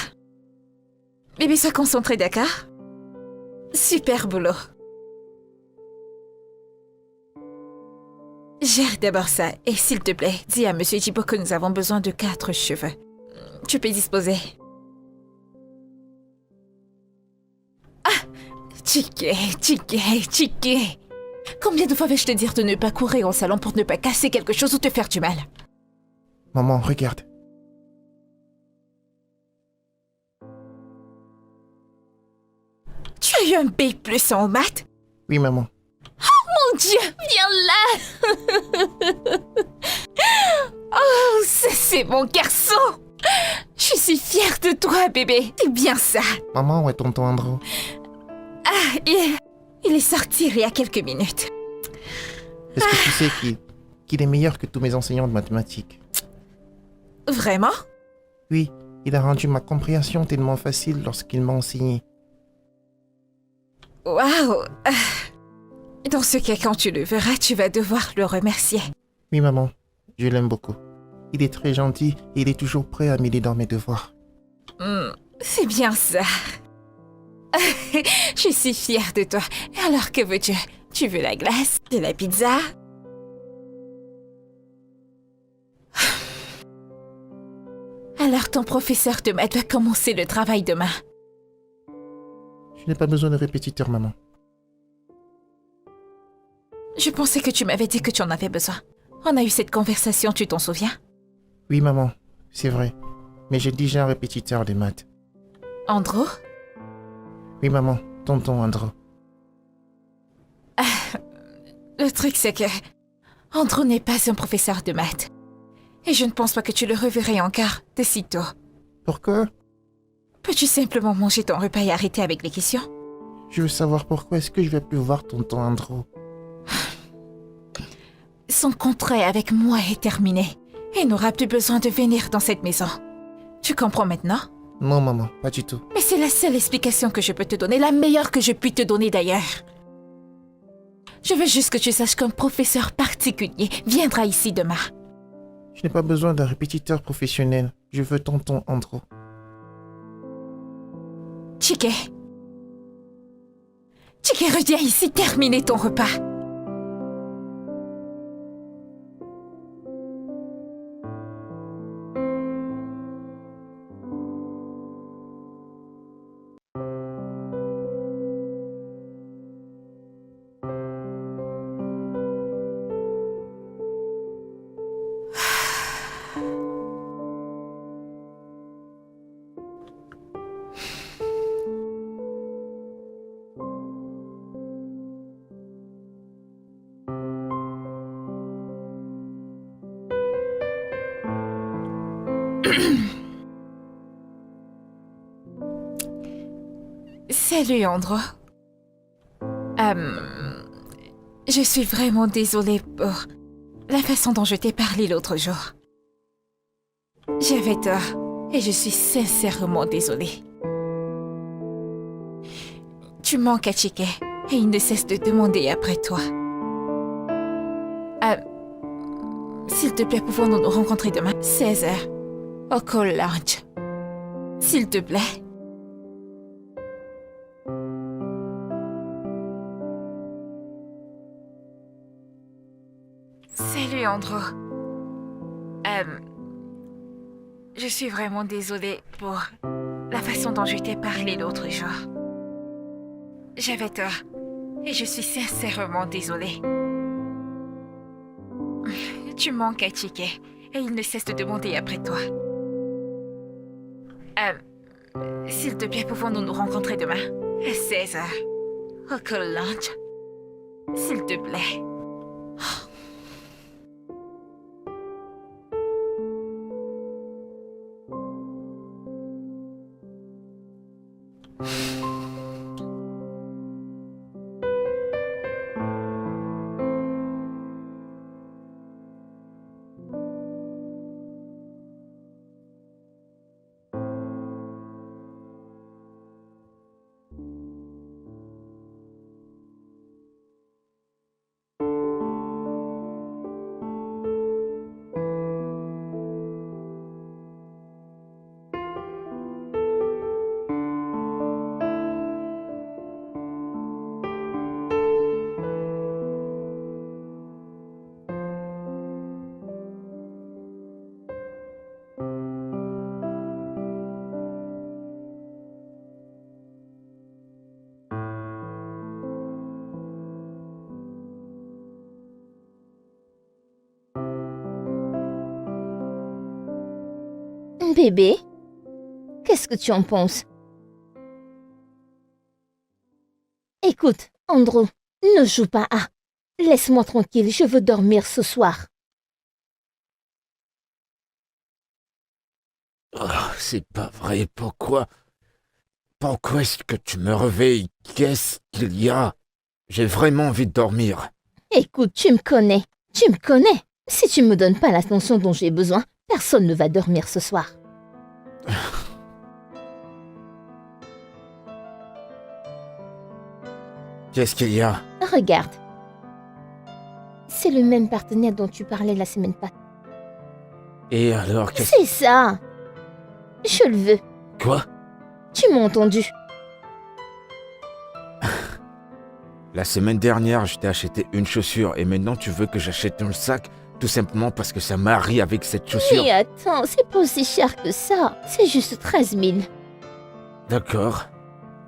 Speaker 1: Bébé, sois concentré, d'accord? Super boulot. Gère d'abord ça, et s'il te plaît, dis à Monsieur Jibo que nous avons besoin de 4 cheveux. Tu peux disposer. Ah! Chiqué. Combien de fois vais-je te dire de ne pas courir au salon pour ne pas casser quelque chose ou te faire du mal?
Speaker 2: Maman, regarde.
Speaker 1: Tu as eu un B+ en maths?
Speaker 2: Oui, maman.
Speaker 1: Mon Dieu, viens là! Oh, ça c'est mon garçon! Je suis fière de toi, bébé. C'est bien ça.
Speaker 2: Maman, où est tonton Andrew?
Speaker 1: Ah, il est sorti il y a quelques minutes.
Speaker 2: Est-ce que tu sais qu'il est meilleur que tous mes enseignants de mathématiques?
Speaker 1: Vraiment?
Speaker 2: Oui, il a rendu ma compréhension tellement facile lorsqu'il m'a enseigné.
Speaker 1: Waouh! Dans ce cas, quand tu le verras, tu vas devoir le remercier.
Speaker 2: Oui, maman, je l'aime beaucoup. Il est très gentil et il est toujours prêt à m'aider dans mes devoirs.
Speaker 1: C'est bien ça. Je suis fière de toi. Alors que veux-tu? Tu veux la glace? De la pizza? Alors ton professeur de maths doit commencer le travail demain.
Speaker 2: Je n'ai pas besoin de répétiteur, maman.
Speaker 1: Je pensais que tu m'avais dit que tu en avais besoin. On a eu cette conversation, tu t'en souviens?
Speaker 2: Oui, maman, c'est vrai. Mais j'ai déjà un répétiteur de maths.
Speaker 1: Andrew?
Speaker 2: Oui, maman, tonton Andrew.
Speaker 1: Le truc, c'est que Andrew n'est pas un professeur de maths. Et je ne pense pas que tu le reverrai encore de sitôt.
Speaker 2: Pourquoi?
Speaker 1: Peux-tu simplement manger ton repas et arrêter avec les questions?
Speaker 2: Je veux savoir pourquoi est-ce que je vais plus voir tonton Andrew.
Speaker 1: Son contrat avec moi est terminé. Il n'aura plus besoin de venir dans cette maison. Tu comprends maintenant?
Speaker 2: Non, maman, pas du tout.
Speaker 1: Mais c'est la seule explication que je peux te donner, la meilleure que je puis te donner d'ailleurs. Je veux juste que tu saches qu'un professeur particulier viendra ici demain.
Speaker 2: Je n'ai pas besoin d'un répétiteur professionnel. Je veux tonton Andrew.
Speaker 1: Chike, reviens ici terminer ton repas. Salut Andrew. Je suis vraiment désolée pour la façon dont je t'ai parlé l'autre jour. J'avais tort et je suis sincèrement désolée. Tu manques à Chike et il ne cesse de demander après toi. S'il te plaît, pouvons-nous nous rencontrer demain, 16h, au Call Lounge. S'il te plaît. Salut Andrew. Je suis vraiment désolée pour la façon dont je t'ai parlé l'autre jour. J'avais tort et je suis sincèrement désolée. Tu manques à Chike et il ne cesse de demander après toi. S'il te plaît, pouvons-nous nous rencontrer demain à 16h au Call Lounge? S'il te plaît.
Speaker 4: Bébé, qu'est-ce que tu en penses? Écoute, Andrew, ne joue pas à. Laisse-moi tranquille, je veux dormir ce soir.
Speaker 3: Oh, c'est pas vrai, pourquoi? Pourquoi est-ce que tu me réveilles? Qu'est-ce qu'il y a? J'ai vraiment envie de dormir.
Speaker 4: Écoute, tu me connais. Tu me connais. Si tu me donnes pas l'attention dont j'ai besoin, personne ne va dormir ce soir.
Speaker 3: Qu'est-ce qu'il y a?
Speaker 4: Regarde. C'est le même partenaire dont tu parlais la semaine passée.
Speaker 3: Et alors, qu'est-ce...
Speaker 4: C'est ça. Je le veux.
Speaker 3: Quoi?
Speaker 4: Tu m'as entendu.
Speaker 3: La semaine dernière, je t'ai acheté une chaussure et maintenant tu veux que j'achète un sac tout simplement parce que ça marie avec cette chaussure.
Speaker 4: Mais attends, c'est pas aussi cher que ça. C'est juste 13 000.
Speaker 3: D'accord.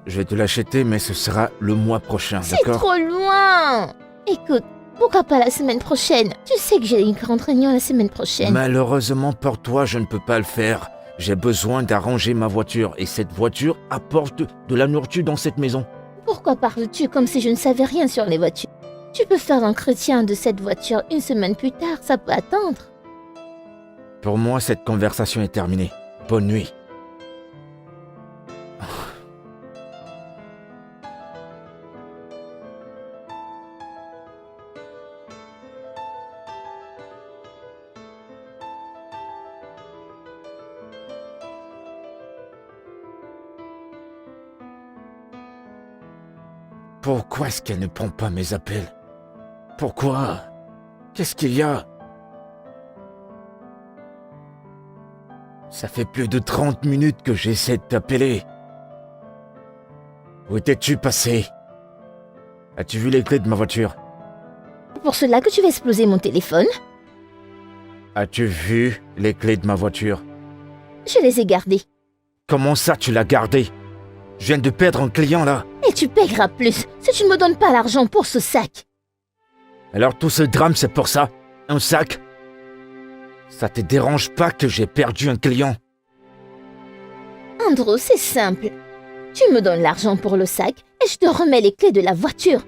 Speaker 3: Je vais te l'acheter, mais ce sera le mois prochain,
Speaker 4: C'est
Speaker 3: d'accord?
Speaker 4: trop loin. Écoute, pourquoi pas la semaine prochaine? Tu sais que j'ai une grande réunion la semaine prochaine.
Speaker 3: Malheureusement pour toi, je ne peux pas le faire. J'ai besoin d'arranger ma voiture et cette voiture apporte de la nourriture dans cette maison.
Speaker 4: Pourquoi parles-tu comme si je ne savais rien sur les voitures? Tu peux faire l'entretien de cette voiture une semaine plus tard, ça peut attendre.
Speaker 3: Pour moi, cette conversation est terminée. Bonne nuit. Pourquoi est-ce qu'elle ne prend pas mes appels? Pourquoi? Qu'est-ce qu'il y a? Ça fait plus de 30 minutes que j'essaie de t'appeler. Où étais-tu passé? As-tu vu les clés de ma voiture?
Speaker 4: C'est pour cela que tu vas exploser mon téléphone.
Speaker 3: As-tu vu les clés de ma voiture?
Speaker 4: Je les ai gardées.
Speaker 3: Comment ça tu l'as gardé? Je viens de perdre un client là.
Speaker 4: Et tu paieras plus si tu ne me donnes pas l'argent pour ce sac.
Speaker 3: Alors tout ce drame c'est pour ça? Un sac? Ça te dérange pas que j'ai perdu un client?
Speaker 4: Andrew, c'est simple. Tu me donnes l'argent pour le sac et je te remets les clés de la voiture.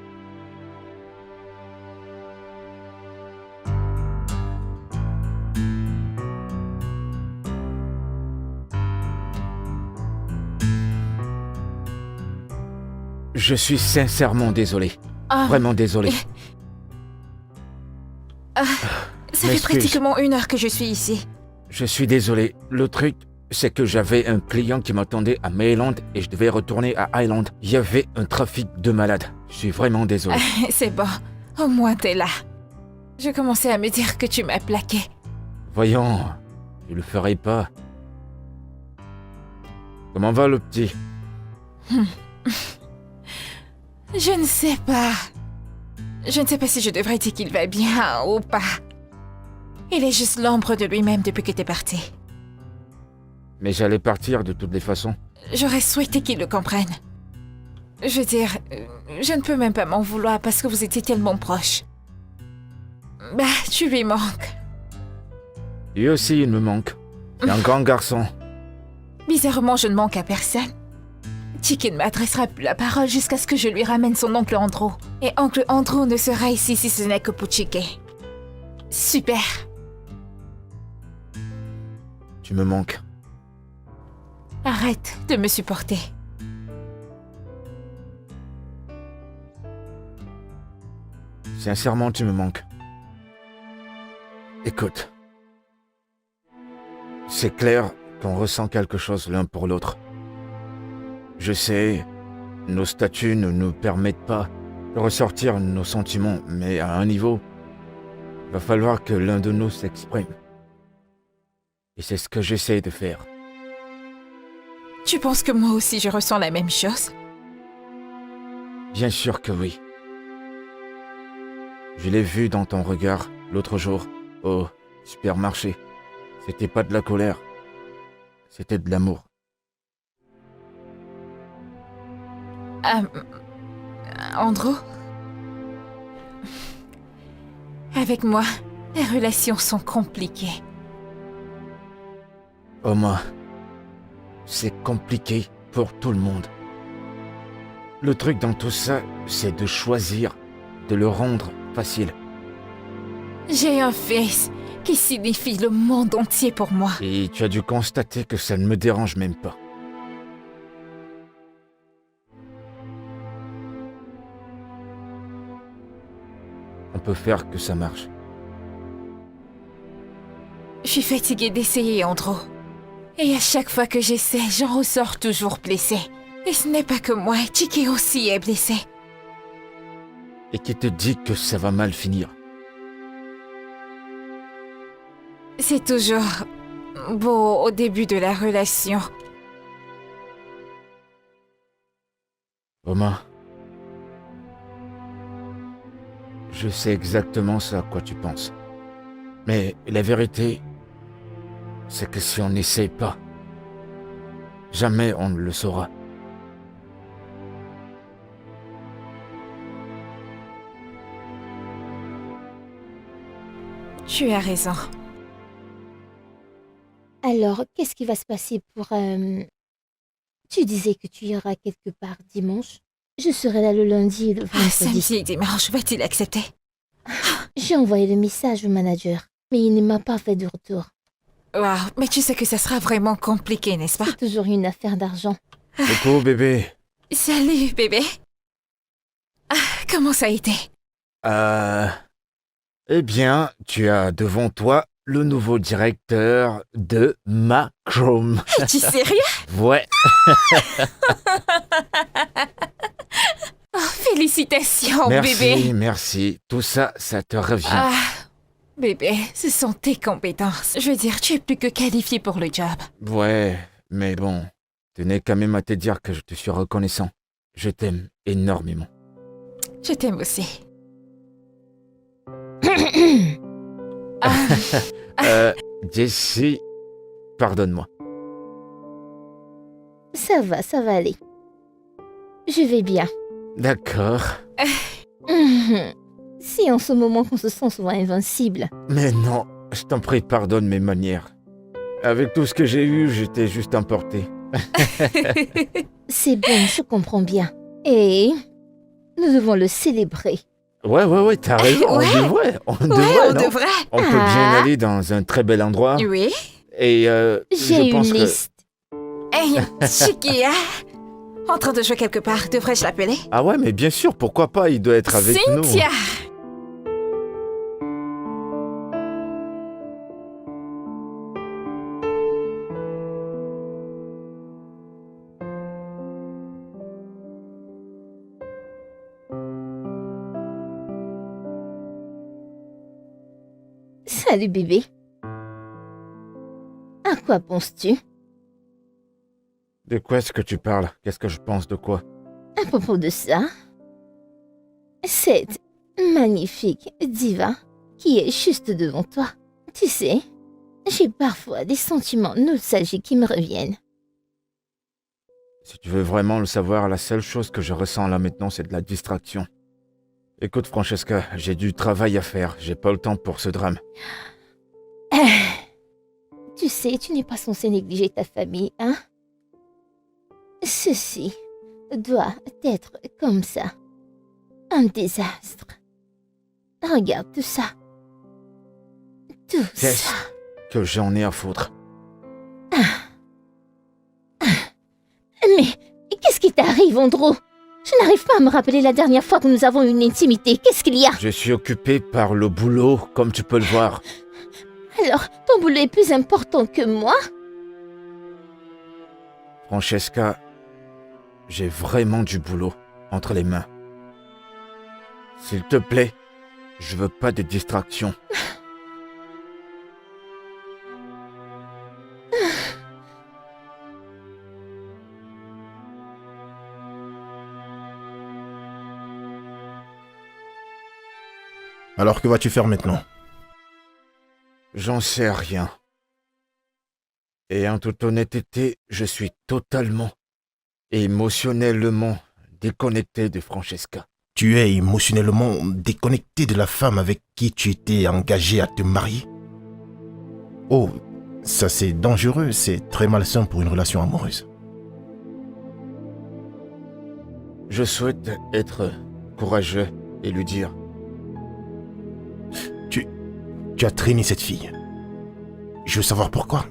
Speaker 3: Je suis sincèrement désolé.
Speaker 1: Ah,
Speaker 3: Vraiment désolé.
Speaker 1: ça fait
Speaker 3: M'excuse.
Speaker 1: pratiquement 1 heure que je suis ici.
Speaker 3: Je suis désolé. Le truc, c'est que j'avais un client qui m'attendait à Mayland et je devais retourner à Highland. Il y avait un trafic de malades. Je suis vraiment désolé.
Speaker 1: C'est bon, au moins t'es là. Je commençais à me dire que tu m'as plaqué.
Speaker 3: Voyons, je le ferai pas. Comment va le petit?
Speaker 1: Je ne sais pas. Je ne sais pas si je devrais dire qu'il va bien ou pas. Il est juste l'ombre de lui-même depuis que t'es parti.
Speaker 3: Mais j'allais partir de toutes les façons.
Speaker 1: J'aurais souhaité qu'il le comprenne. Je veux dire, je ne peux même pas m'en vouloir parce que vous étiez tellement proches. Bah, tu lui manques.
Speaker 3: Lui aussi, il me manque. C'est un grand garçon.
Speaker 1: Bizarrement, je ne manque à personne. Tiki ne m'adressera plus la parole jusqu'à ce que je lui ramène son oncle Andrew. Et oncle Andrew ne sera ici si ce n'est que pour Tiki. Super.
Speaker 3: Tu me manques.
Speaker 1: Arrête de me supporter.
Speaker 3: Sincèrement, tu me manques. Écoute. C'est clair qu'on ressent quelque chose l'un pour l'autre. Je sais, nos statuts ne nous permettent pas de ressortir nos sentiments, mais à un niveau, il va falloir que l'un de nous s'exprime. Et c'est ce que j'essaie de faire.
Speaker 1: Tu penses que moi aussi je ressens la même chose?
Speaker 3: Bien sûr que oui. Je l'ai vu dans ton regard l'autre jour au supermarché. C'était pas de la colère, c'était de l'amour.
Speaker 1: Andrew? Avec moi, les relations sont compliquées.
Speaker 3: Oma, c'est compliqué pour tout le monde. Le truc dans tout ça, c'est de choisir, de le rendre facile.
Speaker 1: J'ai un fils qui signifie le monde entier pour moi.
Speaker 3: Et tu as dû constater que ça ne me dérange même pas. On peut faire que ça marche.
Speaker 1: Je suis fatiguée d'essayer, Andrew. Et à chaque fois que j'essaie, j'en ressors toujours blessée. Et ce n'est pas que moi, Chiki aussi est blessé.
Speaker 3: Et qui te dit que ça va mal finir?
Speaker 1: C'est toujours beau au début de la relation.
Speaker 3: Oma, je sais exactement ce à quoi tu penses. Mais la vérité, c'est que si on n'essaie pas, jamais on ne le saura.
Speaker 1: Tu as raison.
Speaker 4: Alors, qu'est-ce qui va se passer pour... Tu disais que tu iras quelque part dimanche. Je serai là le lundi et le vendredi.
Speaker 1: Samedi et dimanche, va-t-il accepter?
Speaker 4: J'ai envoyé le message au manager, mais il ne m'a pas fait de retour.
Speaker 1: Wow, mais tu sais que ça sera vraiment compliqué, n'est-ce pas?
Speaker 4: C'est toujours une affaire d'argent.
Speaker 3: Coucou bébé.
Speaker 1: Salut, bébé. Comment ça a été?
Speaker 3: Eh bien, tu as devant toi le nouveau directeur de Macrom.
Speaker 1: Es-tu sérieux?
Speaker 3: Ouais.
Speaker 1: Oh, félicitations,
Speaker 3: Merci,
Speaker 1: bébé.
Speaker 3: merci. Tout ça, ça te revient.
Speaker 1: Bébé, ce sont tes compétences. Je veux dire, tu es plus que qualifié pour le job.
Speaker 3: Ouais, mais bon, tenais quand même à te dire que je te suis reconnaissant. Je t'aime énormément.
Speaker 1: Je t'aime aussi.
Speaker 3: Jessie, pardonne-moi.
Speaker 4: Ça va aller. Je vais bien.
Speaker 3: D'accord.
Speaker 4: Si en ce moment qu'on se sent souvent invincible.
Speaker 3: Mais non, je t'en prie, pardonne mes manières. Avec tout ce que j'ai eu, j'étais juste emporté.
Speaker 4: C'est bon, je comprends bien. Et nous devons le célébrer.
Speaker 3: Ouais, t'as raison,
Speaker 1: Ouais.
Speaker 3: on
Speaker 1: On
Speaker 3: devrait, non?
Speaker 1: devrait.
Speaker 3: On peut bien aller dans un très bel endroit.
Speaker 1: Oui.
Speaker 3: Et
Speaker 4: J'ai
Speaker 3: je pense
Speaker 4: une
Speaker 3: que...
Speaker 4: liste.
Speaker 1: Hey, Chiki, en train de jouer quelque part, devrais-je l'appeler?
Speaker 3: Ah ouais, mais bien sûr, pourquoi pas, il doit être avec nous.
Speaker 1: Cynthia!
Speaker 4: Salut bébé. À quoi penses-tu?
Speaker 3: De quoi est-ce que tu parles? Qu'est-ce que je pense de quoi?
Speaker 4: À propos de ça, cette magnifique diva qui est juste devant toi. Tu sais, j'ai parfois des sentiments nostalgiques qui me reviennent.
Speaker 3: Si tu veux vraiment le savoir, la seule chose que je ressens là maintenant, c'est de la distraction. Écoute, Francesca, j'ai du travail à faire. J'ai pas le temps pour ce drame.
Speaker 4: Tu sais, tu n'es pas censé négliger ta famille, hein? Ceci doit être comme ça. Un désastre. Regarde tout ça. Tout
Speaker 3: Qu'est-ce
Speaker 4: ça.
Speaker 3: que j'en ai à foutre?
Speaker 4: Mais qu'est-ce qui t'arrive, Andrew? Je n'arrive pas à me rappeler la dernière fois que nous avons eu une intimité. Qu'est-ce qu'il y a?
Speaker 3: Je suis occupé par le boulot, comme tu peux le voir.
Speaker 4: Alors, ton boulot est plus important que moi?
Speaker 3: Francesca, j'ai vraiment du boulot entre les mains. S'il te plaît, je veux pas de distraction.
Speaker 2: Alors que vas-tu faire maintenant?
Speaker 3: J'en sais rien. Et en toute honnêteté, je suis totalement, émotionnellement déconnecté de Francesca.
Speaker 2: Tu es émotionnellement déconnecté de la femme avec qui tu étais engagé à te marier? Oh, Ça, c'est dangereux, c'est très malsain pour une relation amoureuse.
Speaker 3: Je souhaite être courageux et lui dire.
Speaker 2: Tu as traîné cette fille. Je veux savoir pourquoi.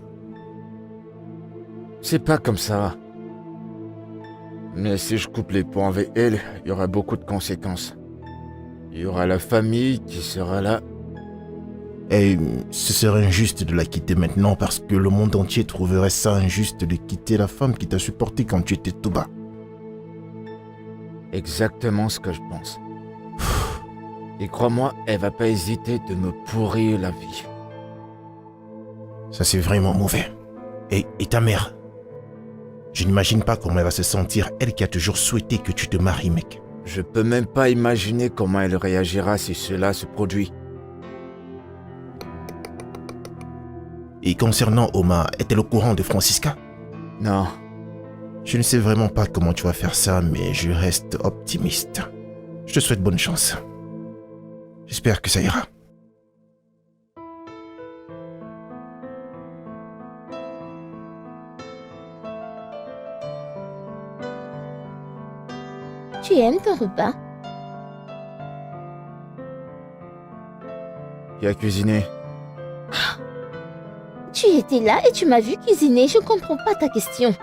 Speaker 3: C'est pas comme ça. Mais si je coupe les ponts avec elle, il y aura beaucoup de conséquences. Il y aura la famille qui sera là.
Speaker 2: Et ce serait injuste de la quitter maintenant parce que le monde entier trouverait ça injuste de quitter la femme qui t'a supporté quand tu étais tout bas.
Speaker 3: Exactement ce que je pense. Et crois-moi, elle va pas hésiter de me pourrir la vie.
Speaker 2: Ça, c'est vraiment mauvais. Et ta mère? Je n'imagine pas comment elle va se sentir, elle qui a toujours souhaité que tu te maries, mec.
Speaker 3: Je peux même pas imaginer comment elle réagira si cela se produit.
Speaker 2: Et concernant Oma, est-elle au courant de Francisca?
Speaker 3: Non,
Speaker 2: Je ne sais vraiment pas comment tu vas faire ça, mais je reste optimiste. Je te souhaite bonne chance. J'espère que ça ira.
Speaker 4: Tu aimes ton repas?
Speaker 3: qui a cuisiné?
Speaker 4: Tu étais là et tu m'as vu cuisiner, je comprends pas ta question.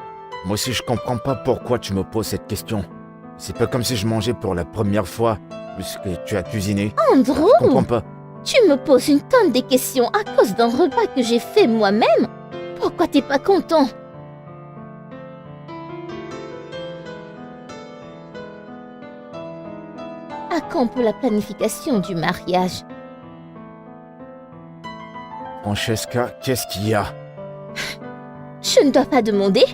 Speaker 3: Moi aussi, je comprends pas pourquoi tu me poses cette question. C'est pas comme si je mangeais pour la première fois, puisque tu as cuisiné.
Speaker 4: Andrew,
Speaker 3: Je comprends pas.
Speaker 4: tu me poses une tonne de questions à cause d'un repas que j'ai fait moi-même. Pourquoi t'es pas content? À quand pour la planification du mariage?
Speaker 3: Francesca, qu'est-ce qu'il y a?
Speaker 4: Je ne dois pas demander.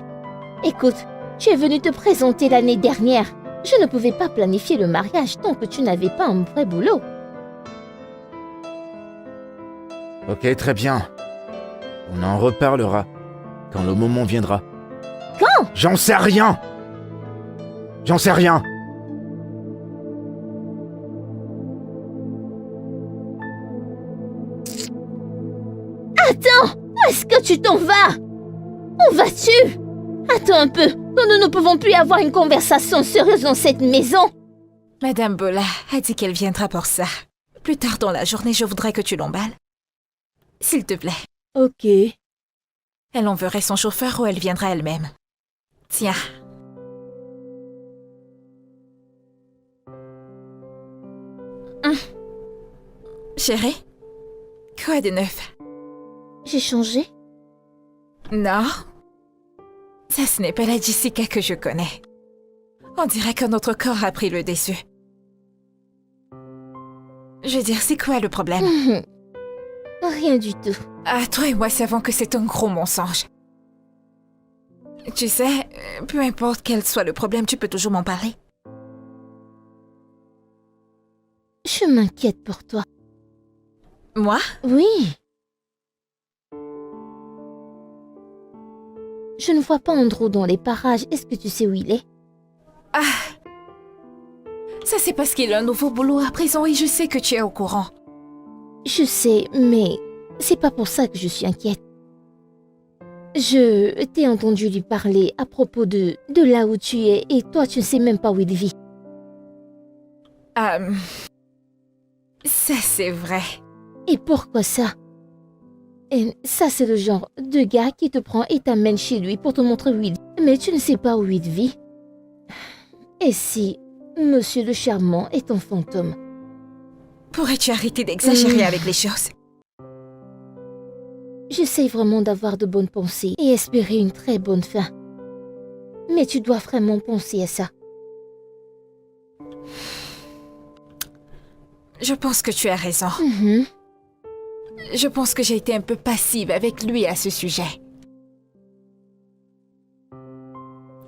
Speaker 4: Écoute, tu es venu te présenter l'année dernière. Je ne pouvais pas planifier le mariage tant que tu n'avais pas un vrai boulot.
Speaker 3: Ok, très bien. On en reparlera quand le moment viendra.
Speaker 4: Quand?
Speaker 3: J'en sais rien. J'en sais rien.
Speaker 4: Attends! Où est-ce que tu t'en vas? Où vas-tu? Attends un peu. Nous ne pouvons plus avoir une conversation sérieuse dans cette maison.
Speaker 1: Madame Bola a dit qu'elle viendra pour ça. Plus tard dans la journée, je voudrais que tu l'emballes. S'il te plaît.
Speaker 4: Ok.
Speaker 1: Elle enverrait son chauffeur ou elle viendra elle-même. Tiens. Chérie, quoi de neuf?
Speaker 4: J'ai changé?
Speaker 1: Non. Ça, ce n'est pas la Jessica que je connais. On dirait que notre corps a pris le dessus. Je veux dire, c'est quoi le problème?
Speaker 4: Rien du tout.
Speaker 1: Ah, toi et moi savons que c'est un gros mensonge. Tu sais, peu importe quel soit le problème, tu peux toujours m'en parler.
Speaker 4: Je m'inquiète pour toi.
Speaker 1: Moi?
Speaker 4: Oui. Je ne vois pas Andrew dans les parages. Est-ce que tu sais où il est?
Speaker 1: Ah! Ça, c'est parce qu'il a un nouveau boulot à présent et je sais que tu es au courant.
Speaker 4: Je sais, mais c'est pas pour ça que je suis inquiète. Je t'ai entendu lui parler à propos de là où tu es et toi, tu ne sais même pas où il vit.
Speaker 1: Ça, c'est vrai.
Speaker 4: Et pourquoi ça? Et ça, c'est le genre de gars qui te prend et t'amène chez lui pour te montrer où il vit. Mais tu ne sais pas où il vit. Et si Monsieur le Charmant est un fantôme?
Speaker 1: Pourrais-tu arrêter d'exagérer avec les choses?
Speaker 4: J'essaie vraiment d'avoir de bonnes pensées et espérer une très bonne fin. Mais tu dois vraiment penser à ça.
Speaker 1: Je pense que tu as raison.
Speaker 4: Mhm.
Speaker 1: Je pense que j'ai été un peu passive avec lui à ce sujet.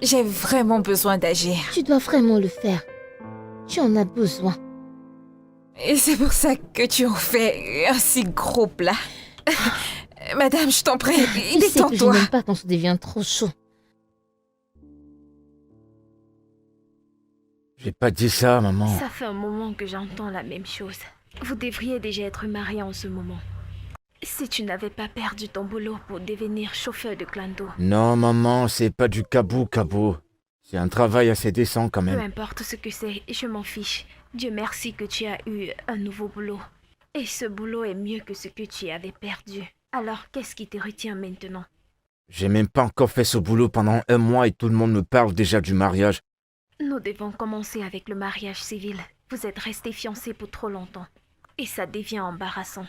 Speaker 1: J'ai vraiment besoin d'agir.
Speaker 4: Tu dois vraiment le faire. Tu en as besoin.
Speaker 1: Et c'est pour ça que tu en fais un si gros plat. Madame, je t'en prie,
Speaker 4: Tu sais que je
Speaker 1: détends-toi.
Speaker 4: n'aime pas quand ça devient trop chaud.
Speaker 3: J'ai pas dit ça, maman.
Speaker 5: Ça fait un moment que j'entends la même chose. Vous devriez déjà être mariés en ce moment. si tu n'avais pas perdu ton boulot pour devenir chauffeur de clando.
Speaker 3: Non, maman, c'est pas du cabou. C'est un travail assez décent quand
Speaker 5: Peu
Speaker 3: même.
Speaker 5: importe ce que c'est, je m'en fiche. Dieu merci que tu as eu un nouveau boulot. Et ce boulot est mieux que ce que tu avais perdu. Alors, qu'est-ce qui te retient maintenant?
Speaker 3: J'ai même pas encore fait ce boulot pendant 1 mois et tout le monde me parle déjà du mariage.
Speaker 5: Nous devons commencer avec le mariage civil. Vous êtes restés fiancés pour trop longtemps. Et ça devient embarrassant.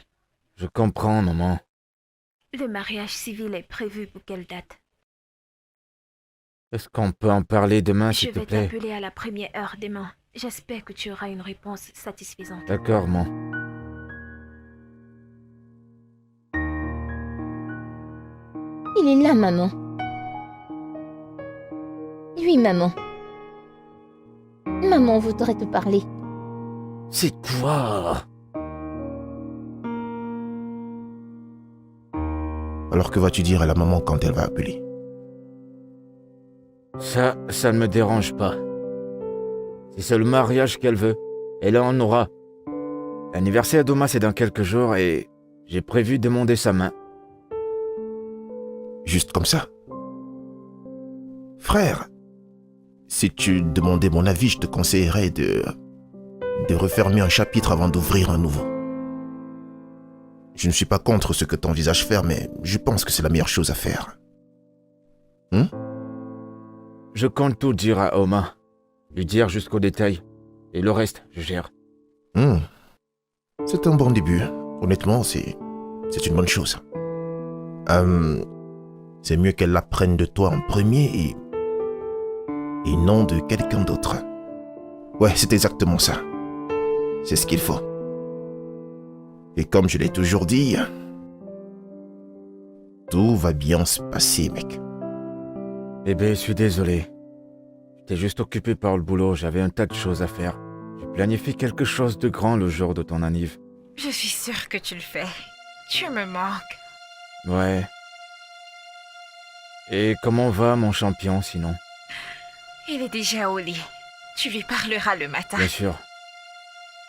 Speaker 3: Je comprends, maman.
Speaker 5: Le mariage civil est prévu pour quelle date?
Speaker 3: Est-ce qu'on peut en parler demain,
Speaker 5: Je
Speaker 3: s'il te
Speaker 5: vais
Speaker 3: plaît?
Speaker 5: t'appeler à la première heure demain. J'espère que tu auras une réponse satisfaisante.
Speaker 3: D'accord, maman.
Speaker 4: Il est là, maman. Oui, maman. Maman voudrait te parler.
Speaker 3: C'est quoi?
Speaker 2: Alors que vas-tu dire à la maman quand elle va appeler?
Speaker 3: Ça ne me dérange pas. Si c'est le mariage qu'elle veut, elle en aura. L'anniversaire d'Oma, c'est dans quelques jours et j'ai prévu demander sa main.
Speaker 2: Juste comme ça? Frère, si tu demandais mon avis, je te conseillerais de refermer un chapitre avant d'ouvrir un nouveau. Je ne suis pas contre ce que tu envisages faire, mais je pense que c'est la meilleure chose à faire.
Speaker 3: Je compte tout dire à Oma. Lui dire jusqu'au détail. Et le reste, je gère.
Speaker 2: C'est un bon début. Honnêtement, c'est une bonne chose. C'est mieux qu'elle l'apprenne de toi en premier et non de quelqu'un d'autre. Ouais, c'est exactement ça. C'est ce qu'il faut. Et comme je l'ai toujours dit, tout va bien se passer, mec.
Speaker 3: Bébé, je suis désolé. J'étais juste occupé par le boulot, j'avais un tas de choses à faire. J'ai planifié quelque chose de grand le jour de ton anniv.
Speaker 1: Je suis sûre que tu le fais. Tu me manques.
Speaker 3: Ouais. Et comment va mon champion sinon?
Speaker 1: Il est déjà au lit. Tu lui parleras le matin.
Speaker 3: Bien sûr.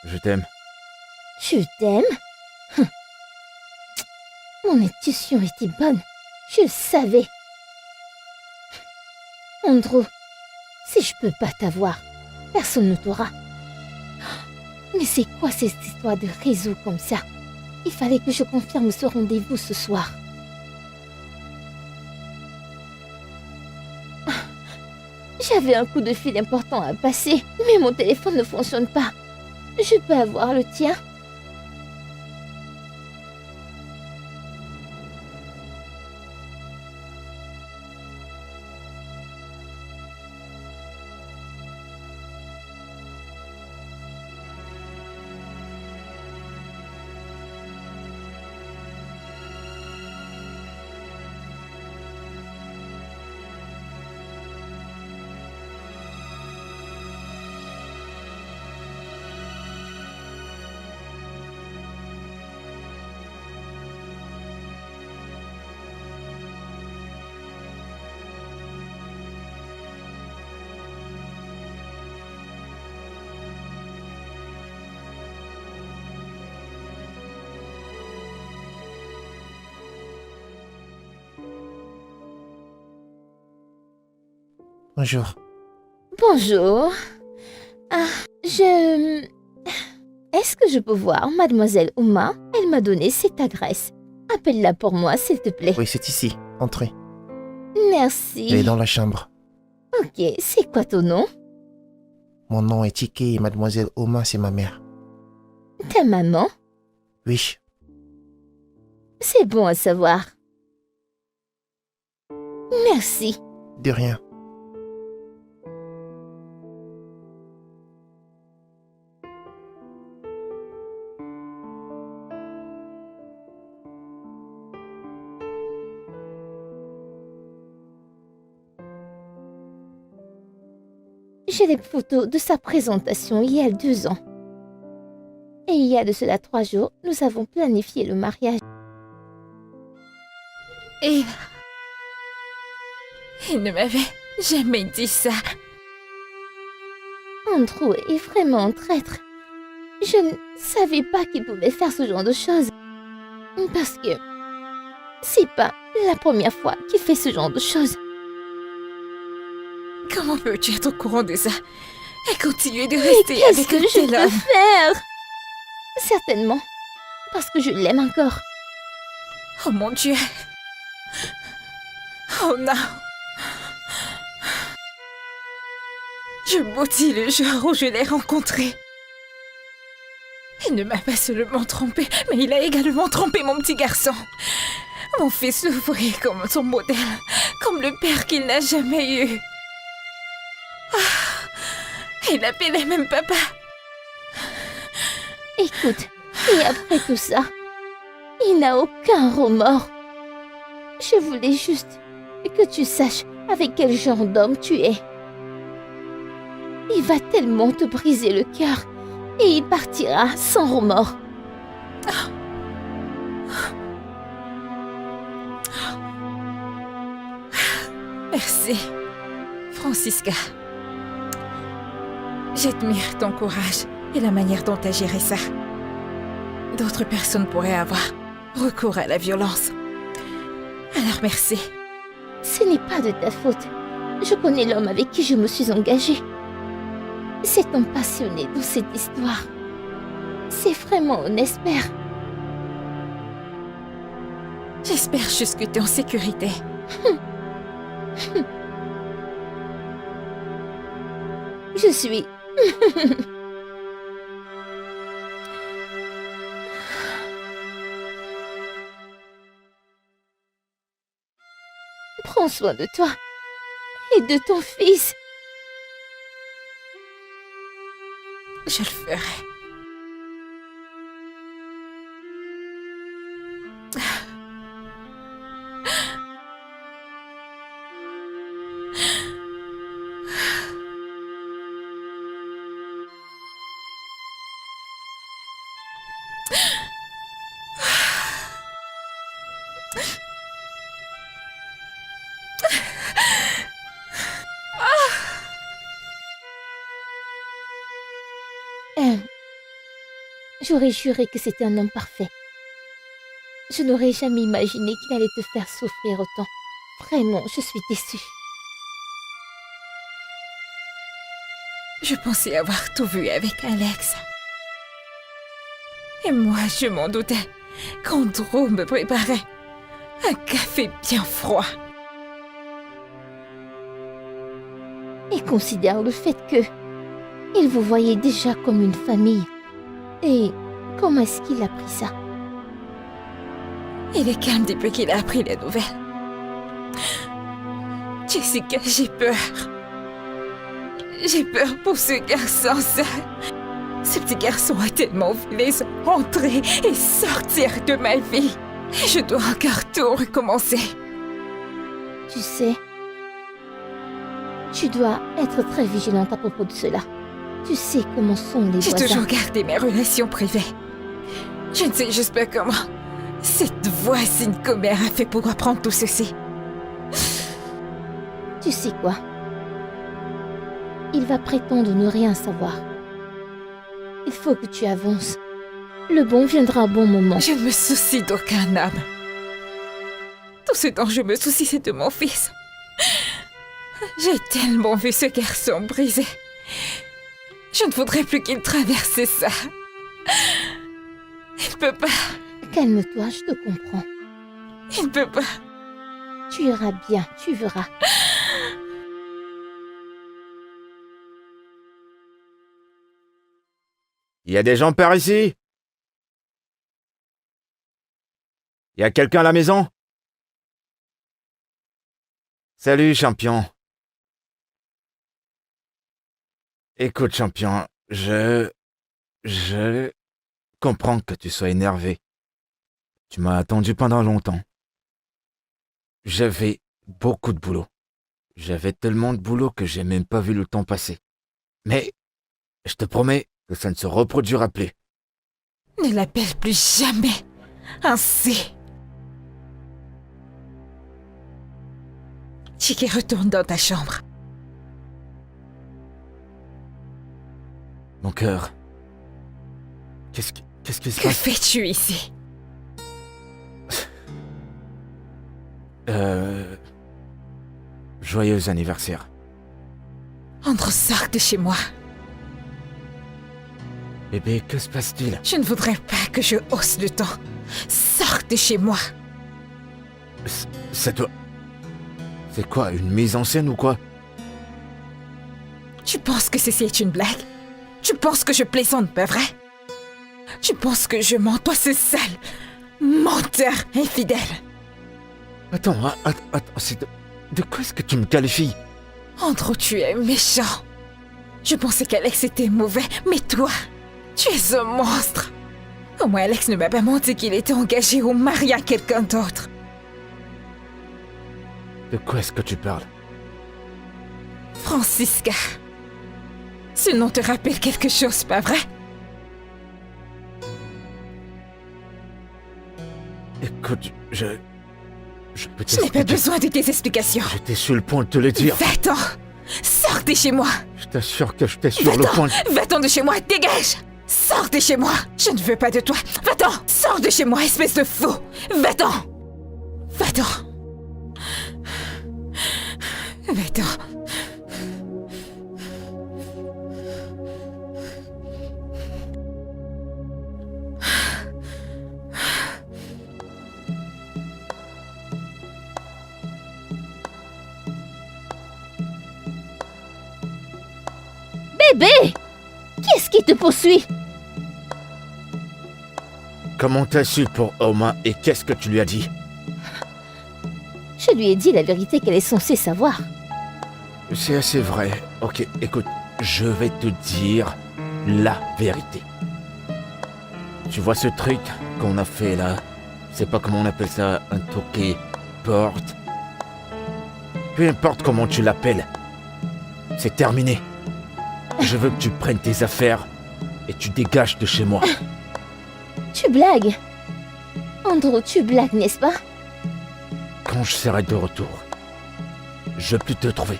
Speaker 3: Je t'aime.
Speaker 4: Je t'aime. Mon intuition était bonne. Je le savais. Andrew, si je peux pas t'avoir, personne ne t'aura. Mais c'est quoi cette histoire de réseau comme ça? Il fallait que je confirme ce rendez-vous ce soir. J'avais un coup de fil important à passer, mais mon téléphone ne fonctionne pas. Je peux avoir le tien?
Speaker 2: Bonjour.
Speaker 4: Bonjour. Est-ce que je peux voir Mademoiselle Uma? Elle m'a donné cette adresse. Appelle-la pour moi, s'il te plaît.
Speaker 2: Oui, c'est ici. Entrez.
Speaker 4: Merci.
Speaker 2: Elle est dans la chambre.
Speaker 4: Ok, c'est quoi ton nom?
Speaker 2: Mon nom est Tike et Mademoiselle Oma, c'est ma mère.
Speaker 4: Ta maman?
Speaker 2: Oui.
Speaker 4: C'est bon à savoir. Merci.
Speaker 2: De rien.
Speaker 4: J'ai des photos de sa présentation il y a 2 ans. Et il y a de cela 3 jours, nous avons planifié le mariage.
Speaker 1: Et il ne m'avait jamais dit ça.
Speaker 4: Andrew est vraiment un traître. Je ne savais pas qu'il pouvait faire ce genre de choses. Parce que c'est pas la première fois qu'il fait ce genre de choses.
Speaker 1: Comment peux-tu être au courant de ça et continuer de
Speaker 4: Mais
Speaker 1: rester
Speaker 4: qu'est-ce
Speaker 1: avec
Speaker 4: que
Speaker 1: un
Speaker 4: je
Speaker 1: tel
Speaker 4: peux
Speaker 1: homme?
Speaker 4: faire? Certainement. Parce que je l'aime encore.
Speaker 1: Oh mon Dieu. Oh non. Je maudis le jour où je l'ai rencontré. Il ne m'a pas seulement trompé, mais il a également trompé mon petit garçon. Mon fils le voyait comme son modèle, comme le père qu'il n'a jamais eu. Ah, il l'appelait même papa.
Speaker 4: Écoute, et après tout ça, il n'a aucun remords. Je voulais juste que tu saches avec quel genre d'homme tu es. Il va tellement te briser le cœur et il partira sans remords.
Speaker 1: Merci, Francisca. J'admire ton courage et la manière dont tu as géré ça. D'autres personnes pourraient avoir recours à la violence. Alors merci.
Speaker 4: Ce n'est pas de ta faute. Je connais l'homme avec qui je me suis engagée. C'est un passionné dans cette histoire. C'est vraiment un espère.
Speaker 1: J'espère juste que tu es en sécurité.
Speaker 4: Je suis... Prends soin de toi et de ton fils.
Speaker 1: Je le ferai.
Speaker 4: J'aurais juré que c'était un homme parfait. Je n'aurais jamais imaginé qu'il allait te faire souffrir autant. Vraiment, je suis déçue.
Speaker 1: Je pensais avoir tout vu avec Alex. Et moi, je m'en doutais quand Drew me préparait un café bien froid.
Speaker 4: Et considère le fait que il vous voyait déjà comme une famille. Et comment est-ce qu'il a pris ça?
Speaker 1: Il est calme depuis qu'il a appris la nouvelle. Jessica, j'ai peur. J'ai peur pour ce garçon, ça. Ce petit garçon a tellement vu les hommes entrer et sortir de ma vie. Je dois encore tout recommencer.
Speaker 4: Tu sais, tu dois être très vigilante à propos de cela. Tu sais comment sont les
Speaker 1: J'ai
Speaker 4: voisins.
Speaker 1: toujours gardé mes relations privées. Je ne sais juste pas comment cette voisine commère a fait pour apprendre tout ceci.
Speaker 4: Tu sais quoi? Il va prétendre ne rien savoir. Il faut que tu avances. Le bon viendra au bon moment.
Speaker 1: Je ne me soucie d'aucun homme. Tout ce dont je me soucie, c'est de mon fils. J'ai tellement vu ce garçon brisé. Je ne voudrais plus qu'il traverse ça. Il peut pas.
Speaker 4: Calme-toi, je te comprends.
Speaker 1: Il peut pas.
Speaker 4: Tu iras bien, tu verras.
Speaker 3: Il y a des gens par ici? Il y a quelqu'un à la maison? Salut, champion. Écoute, champion, je comprends que tu sois énervé. Tu m'as attendu pendant longtemps. J'avais beaucoup de boulot. J'avais tellement de boulot que j'ai même pas vu le temps passer. Mais je te promets que ça ne se reproduira plus.
Speaker 1: Ne l'appelle plus jamais ainsi. Chiki, retourne dans ta chambre.
Speaker 3: Mon cœur. Qu'est-ce qui se
Speaker 1: Que
Speaker 3: passe?
Speaker 1: fais-tu ici?
Speaker 3: Joyeux anniversaire.
Speaker 1: Andrew, sors de chez moi.
Speaker 3: Bébé, que se passe-t-il?
Speaker 1: Je ne voudrais pas que je hausse le ton. Sors de chez moi.
Speaker 3: Ça doit... C'est quoi, une mise en scène ou quoi?
Speaker 1: Tu penses que ceci est une blague? Tu penses que je plaisante, pas vrai? Tu penses que je mens, toi, c'est sale. Menteur infidèle.
Speaker 3: Attends, c'est de quoi est-ce que tu me qualifies?
Speaker 1: Andrew, tu es méchant. Je pensais qu'Alex était mauvais, mais toi, tu es un monstre. Au moins, Alex ne m'a pas menti qu'il était engagé ou marié à quelqu'un d'autre.
Speaker 3: De quoi est-ce que tu parles?
Speaker 1: Francisca. Ce nom te rappelle quelque chose, pas vrai?
Speaker 3: Écoute, je peux
Speaker 1: Je n'ai pas besoin de tes explications.
Speaker 3: J'étais sur le point de te le dire.
Speaker 1: Va-t'en. Sors de chez moi.
Speaker 3: Je t'assure que j'étais sur le point de...
Speaker 1: Va-t'en de chez moi, dégage. Sors de chez moi. Je ne veux pas de toi. Va-t'en. Sors de chez moi, espèce de fou. Va-t'en. Va-t'en. Va-t'en.
Speaker 4: Bébé! Qu'est-ce qui te poursuit?
Speaker 3: Comment t'as su pour Oma et qu'est-ce que tu lui as dit?
Speaker 4: Je lui ai dit la vérité qu'elle est censée savoir.
Speaker 3: C'est assez vrai. Ok, écoute, je vais te dire la vérité. Tu vois ce truc qu'on a fait là? Je sais pas comment on appelle ça, un toqué, porte. Peu importe comment tu l'appelles. C'est terminé. Je veux que tu prennes tes affaires et tu dégages de chez moi.
Speaker 4: Tu blagues? Andrew, tu blagues, n'est-ce pas?
Speaker 3: Quand je serai de retour, je peux te trouver.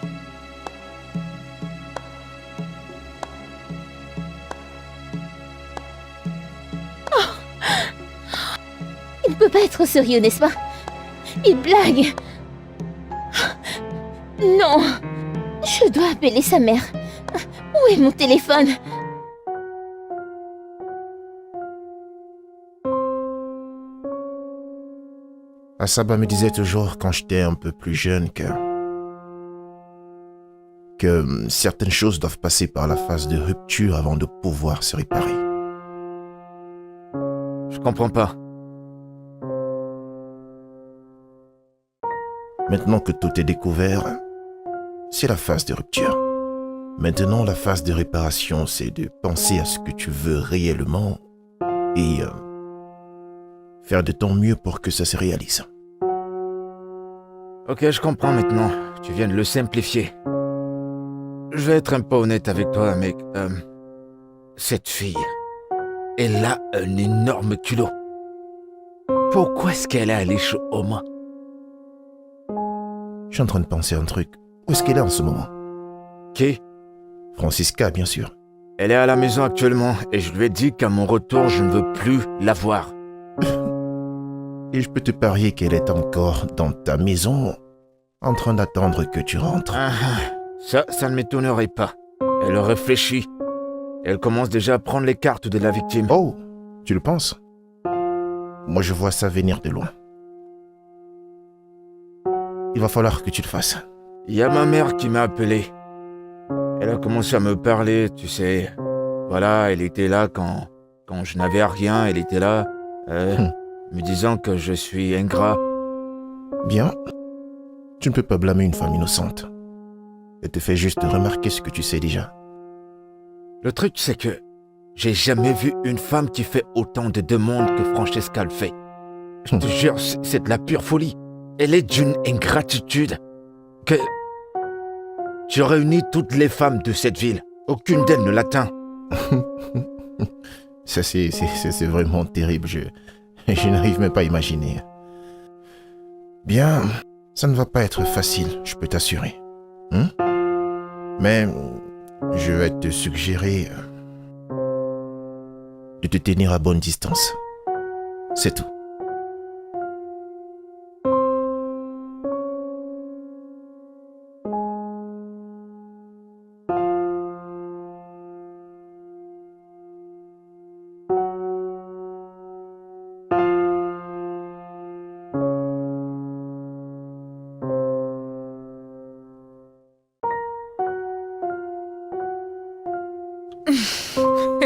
Speaker 4: Il ne peut pas être sérieux, n'est-ce pas? Il blague. Non. Je dois appeler sa mère. Où est mon téléphone?
Speaker 2: Asaba me disait toujours quand j'étais un peu plus jeune que certaines choses doivent passer par la phase de rupture avant de pouvoir se réparer.
Speaker 3: Je comprends pas.
Speaker 2: Maintenant que tout est découvert, c'est la phase de rupture. Maintenant, la phase de réparation, c'est de penser à ce que tu veux réellement et faire de ton mieux pour que ça se réalise.
Speaker 3: Ok, je comprends maintenant. Tu viens de le simplifier. Je vais être un peu honnête avec toi, mec. Cette fille, elle a un énorme culot. Pourquoi est-ce qu'elle est allée chez Oma?
Speaker 2: Je suis en train de penser à un truc. Où est-ce qu'elle est en ce moment?
Speaker 3: Qui?
Speaker 2: Francisca, bien sûr.
Speaker 3: Elle est à la maison actuellement et je lui ai dit qu'à mon retour, je ne veux plus la voir.
Speaker 2: Et je peux te parier qu'elle est encore dans ta maison, en train d'attendre que tu rentres.
Speaker 3: Ça ne m'étonnerait pas. Elle réfléchit. Elle commence déjà à prendre les cartes de la victime.
Speaker 2: Oh, tu le penses? Moi, je vois ça venir de loin. Il va falloir que tu le fasses.
Speaker 3: Il y a ma mère qui m'a appelé. Elle a commencé à me parler, tu sais. Voilà, elle était là quand je n'avais rien, elle était là, me disant que je suis ingrat.
Speaker 2: Bien. Tu ne peux pas blâmer une femme innocente. Elle te fait juste remarquer ce que tu sais déjà.
Speaker 3: Le truc, c'est que j'ai jamais vu une femme qui fait autant de demandes que Francesca le fait. Je te jure, c'est de la pure folie. Elle est d'une ingratitude que... Tu réunis toutes les femmes de cette ville. Aucune d'elles ne l'atteint.
Speaker 2: Ça, c'est vraiment terrible. Je n'arrive même pas à imaginer. Bien, ça ne va pas être facile, je peux t'assurer. Mais je vais te suggérer de te tenir à bonne distance. C'est tout.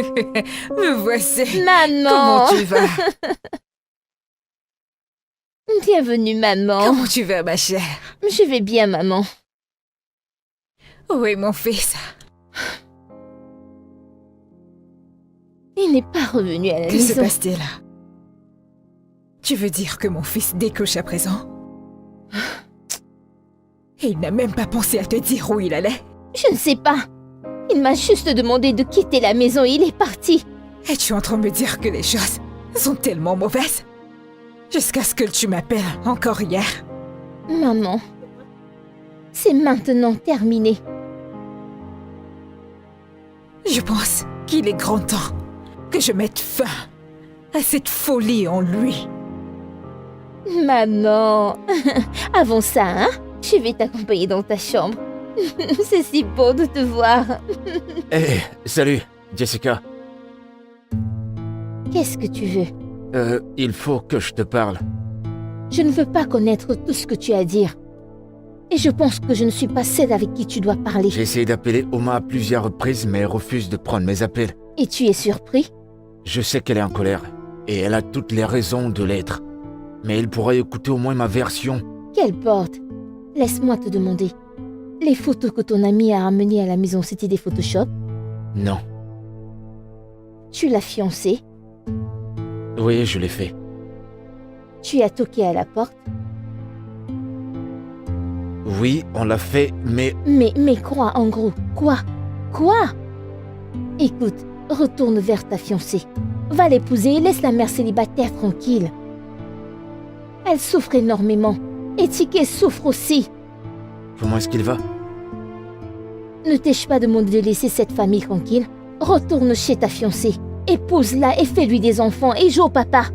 Speaker 1: Me voici.
Speaker 4: Maman!
Speaker 1: Comment tu vas?
Speaker 4: Bienvenue, maman.
Speaker 1: Comment tu vas, ma chère?
Speaker 4: Je vais bien, maman.
Speaker 1: Où est mon fils?
Speaker 4: Il n'est pas revenu à la
Speaker 1: Que se
Speaker 4: maison.
Speaker 1: passe-t-il? Tu veux dire que mon fils décoche à présent? Et il n'a même pas pensé à te dire où il allait?
Speaker 4: Je ne sais pas. Il m'a juste demandé de quitter la maison et il est parti.
Speaker 1: Es-tu en train de me dire que les choses sont tellement mauvaises? Jusqu'à ce que tu m'appelles encore hier.
Speaker 4: Maman, c'est maintenant terminé.
Speaker 1: Je pense qu'il est grand temps que je mette fin à cette folie en lui.
Speaker 4: Maman, avant ça, hein, je vais t'accompagner dans ta chambre. C'est si beau de te voir.
Speaker 3: Hé, salut, Jessica.
Speaker 4: Qu'est-ce que tu veux?
Speaker 3: Il faut que je te parle.
Speaker 4: Je ne veux pas connaître tout ce que tu as à dire. Et je pense que je ne suis pas celle avec qui tu dois parler.
Speaker 3: J'ai essayé d'appeler Oma à plusieurs reprises, mais elle refuse de prendre mes appels.
Speaker 4: Et tu es surpris?
Speaker 3: Je sais qu'elle est en colère, et elle a toutes les raisons de l'être. Mais elle pourrait écouter au moins ma version.
Speaker 4: Qu'importe. Laisse-moi te demander. Les photos que ton ami a ramenées à la maison, c'était des Photoshop?
Speaker 3: Non.
Speaker 4: Tu l'as fiancé?
Speaker 3: Oui, je l'ai fait.
Speaker 4: Tu as toqué à la porte?
Speaker 3: Oui, on l'a fait, mais...
Speaker 4: Mais quoi, en gros? Quoi? Écoute, retourne vers ta fiancée. Va l'épouser et laisse la mère célibataire tranquille. Elle souffre énormément. Et Tiké souffre aussi.
Speaker 3: Comment est-ce qu'il va?
Speaker 4: Ne t'ai-je pas demandé de laisser cette famille tranquille? Retourne chez ta fiancée. Épouse-la et fais-lui des enfants et joue au papa.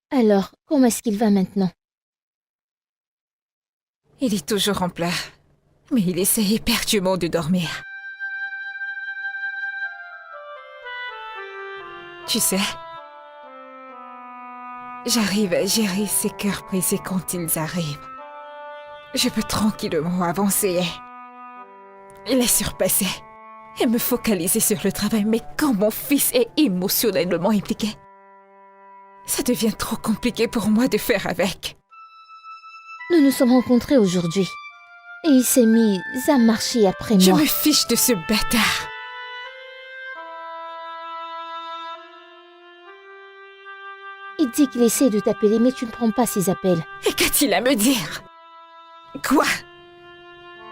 Speaker 4: Alors, comment est-ce qu'il va maintenant?
Speaker 1: Il est toujours en pleurs, mais il essaie éperdument de dormir. Tu sais, j'arrive à gérer ces cœurs brisés quand ils arrivent. Je peux tranquillement avancer et les surpasser et me focaliser sur le travail. Mais quand mon fils est émotionnellement impliqué, ça devient trop compliqué pour moi de faire avec.
Speaker 4: Nous nous sommes rencontrés aujourd'hui. Et il s'est mis à marcher après
Speaker 1: Je
Speaker 4: moi.
Speaker 1: me fiche de ce bâtard.
Speaker 4: Il dit qu'il essaie de t'appeler, mais tu ne prends pas ses appels.
Speaker 1: Et qu'a-t-il à me dire? Quoi?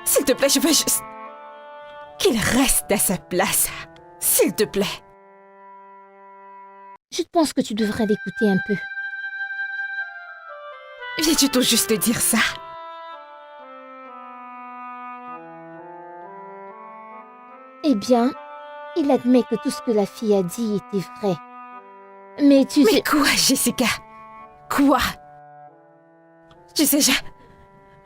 Speaker 1: S'il te plaît, je veux juste qu'il reste à sa place. S'il te plaît.
Speaker 4: Je pense que tu devrais l'écouter un peu.
Speaker 1: Viens-tu tout juste dire ça?
Speaker 4: Eh bien, il admet que tout ce que la fille a dit était vrai. Mais tu
Speaker 1: Mais
Speaker 4: sais...
Speaker 1: quoi, Jessica? Quoi? Tu sais, je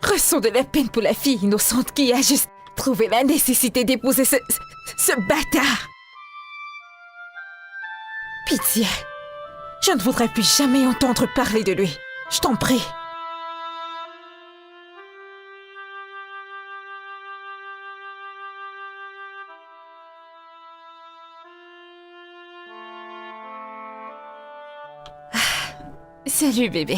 Speaker 1: ressens de la peine pour la fille innocente qui a juste trouvé la nécessité d'épouser ce bâtard. Pitié. Je ne voudrais plus jamais entendre parler de lui. Je t'en prie. Salut bébé.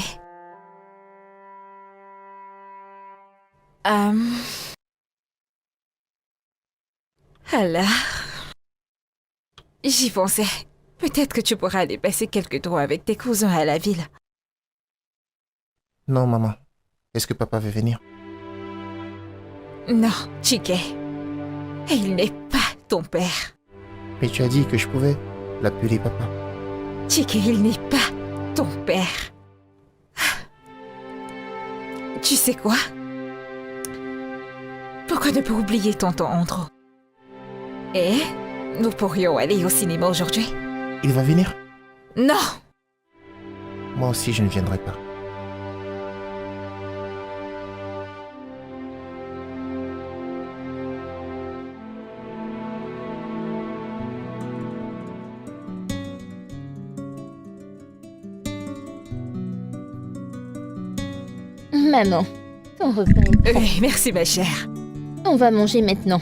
Speaker 1: Alors, j'y pensais. Peut-être que tu pourras aller passer quelques jours avec tes cousins à la ville.
Speaker 2: Non, maman. Est-ce que papa veut venir?
Speaker 1: Non, Chike. Il n'est pas ton père.
Speaker 2: Mais tu as dit que je pouvais l'appeler papa.
Speaker 1: Chike, il n'est pas ton père. Tu sais quoi? Pourquoi ne pas oublier tonton Andrew? Et nous pourrions aller au cinéma aujourd'hui?
Speaker 2: Il va venir?
Speaker 1: Non!
Speaker 2: Moi aussi, je ne viendrai pas.
Speaker 4: Maman, ton repas est prêt.
Speaker 1: Oui, merci ma chère.
Speaker 4: On va manger maintenant.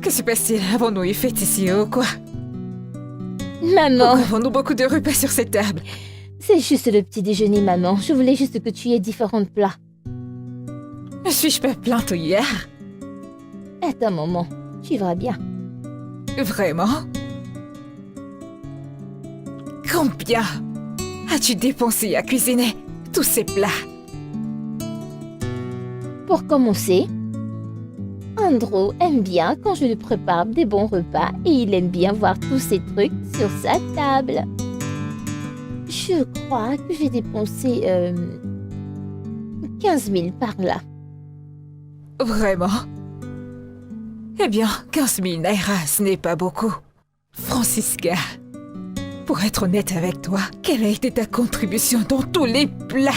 Speaker 1: Que se passe-t-il? Avons-nous une fête ici ou quoi?
Speaker 4: Maman,
Speaker 1: Pourquoi avons-nous beaucoup de repas sur cette table?
Speaker 4: c'est juste le petit déjeuner, maman. Je voulais juste que tu aies différents plats.
Speaker 1: Ne suis-je pas plainte hier?
Speaker 4: Attends, maman, tu verras bien.
Speaker 1: Vraiment? Combien as-tu dépensé à cuisiner tous ces plats?
Speaker 4: Pour commencer, Andrew aime bien quand je lui prépare des bons repas et il aime bien voir tous ces trucs sur sa table. Je crois que j'ai dépensé 15 000 par là.
Speaker 1: Vraiment? Eh bien, 15 000 naira, ce n'est pas beaucoup. Francisca, pour être honnête avec toi, quelle a été ta contribution dans tous les plats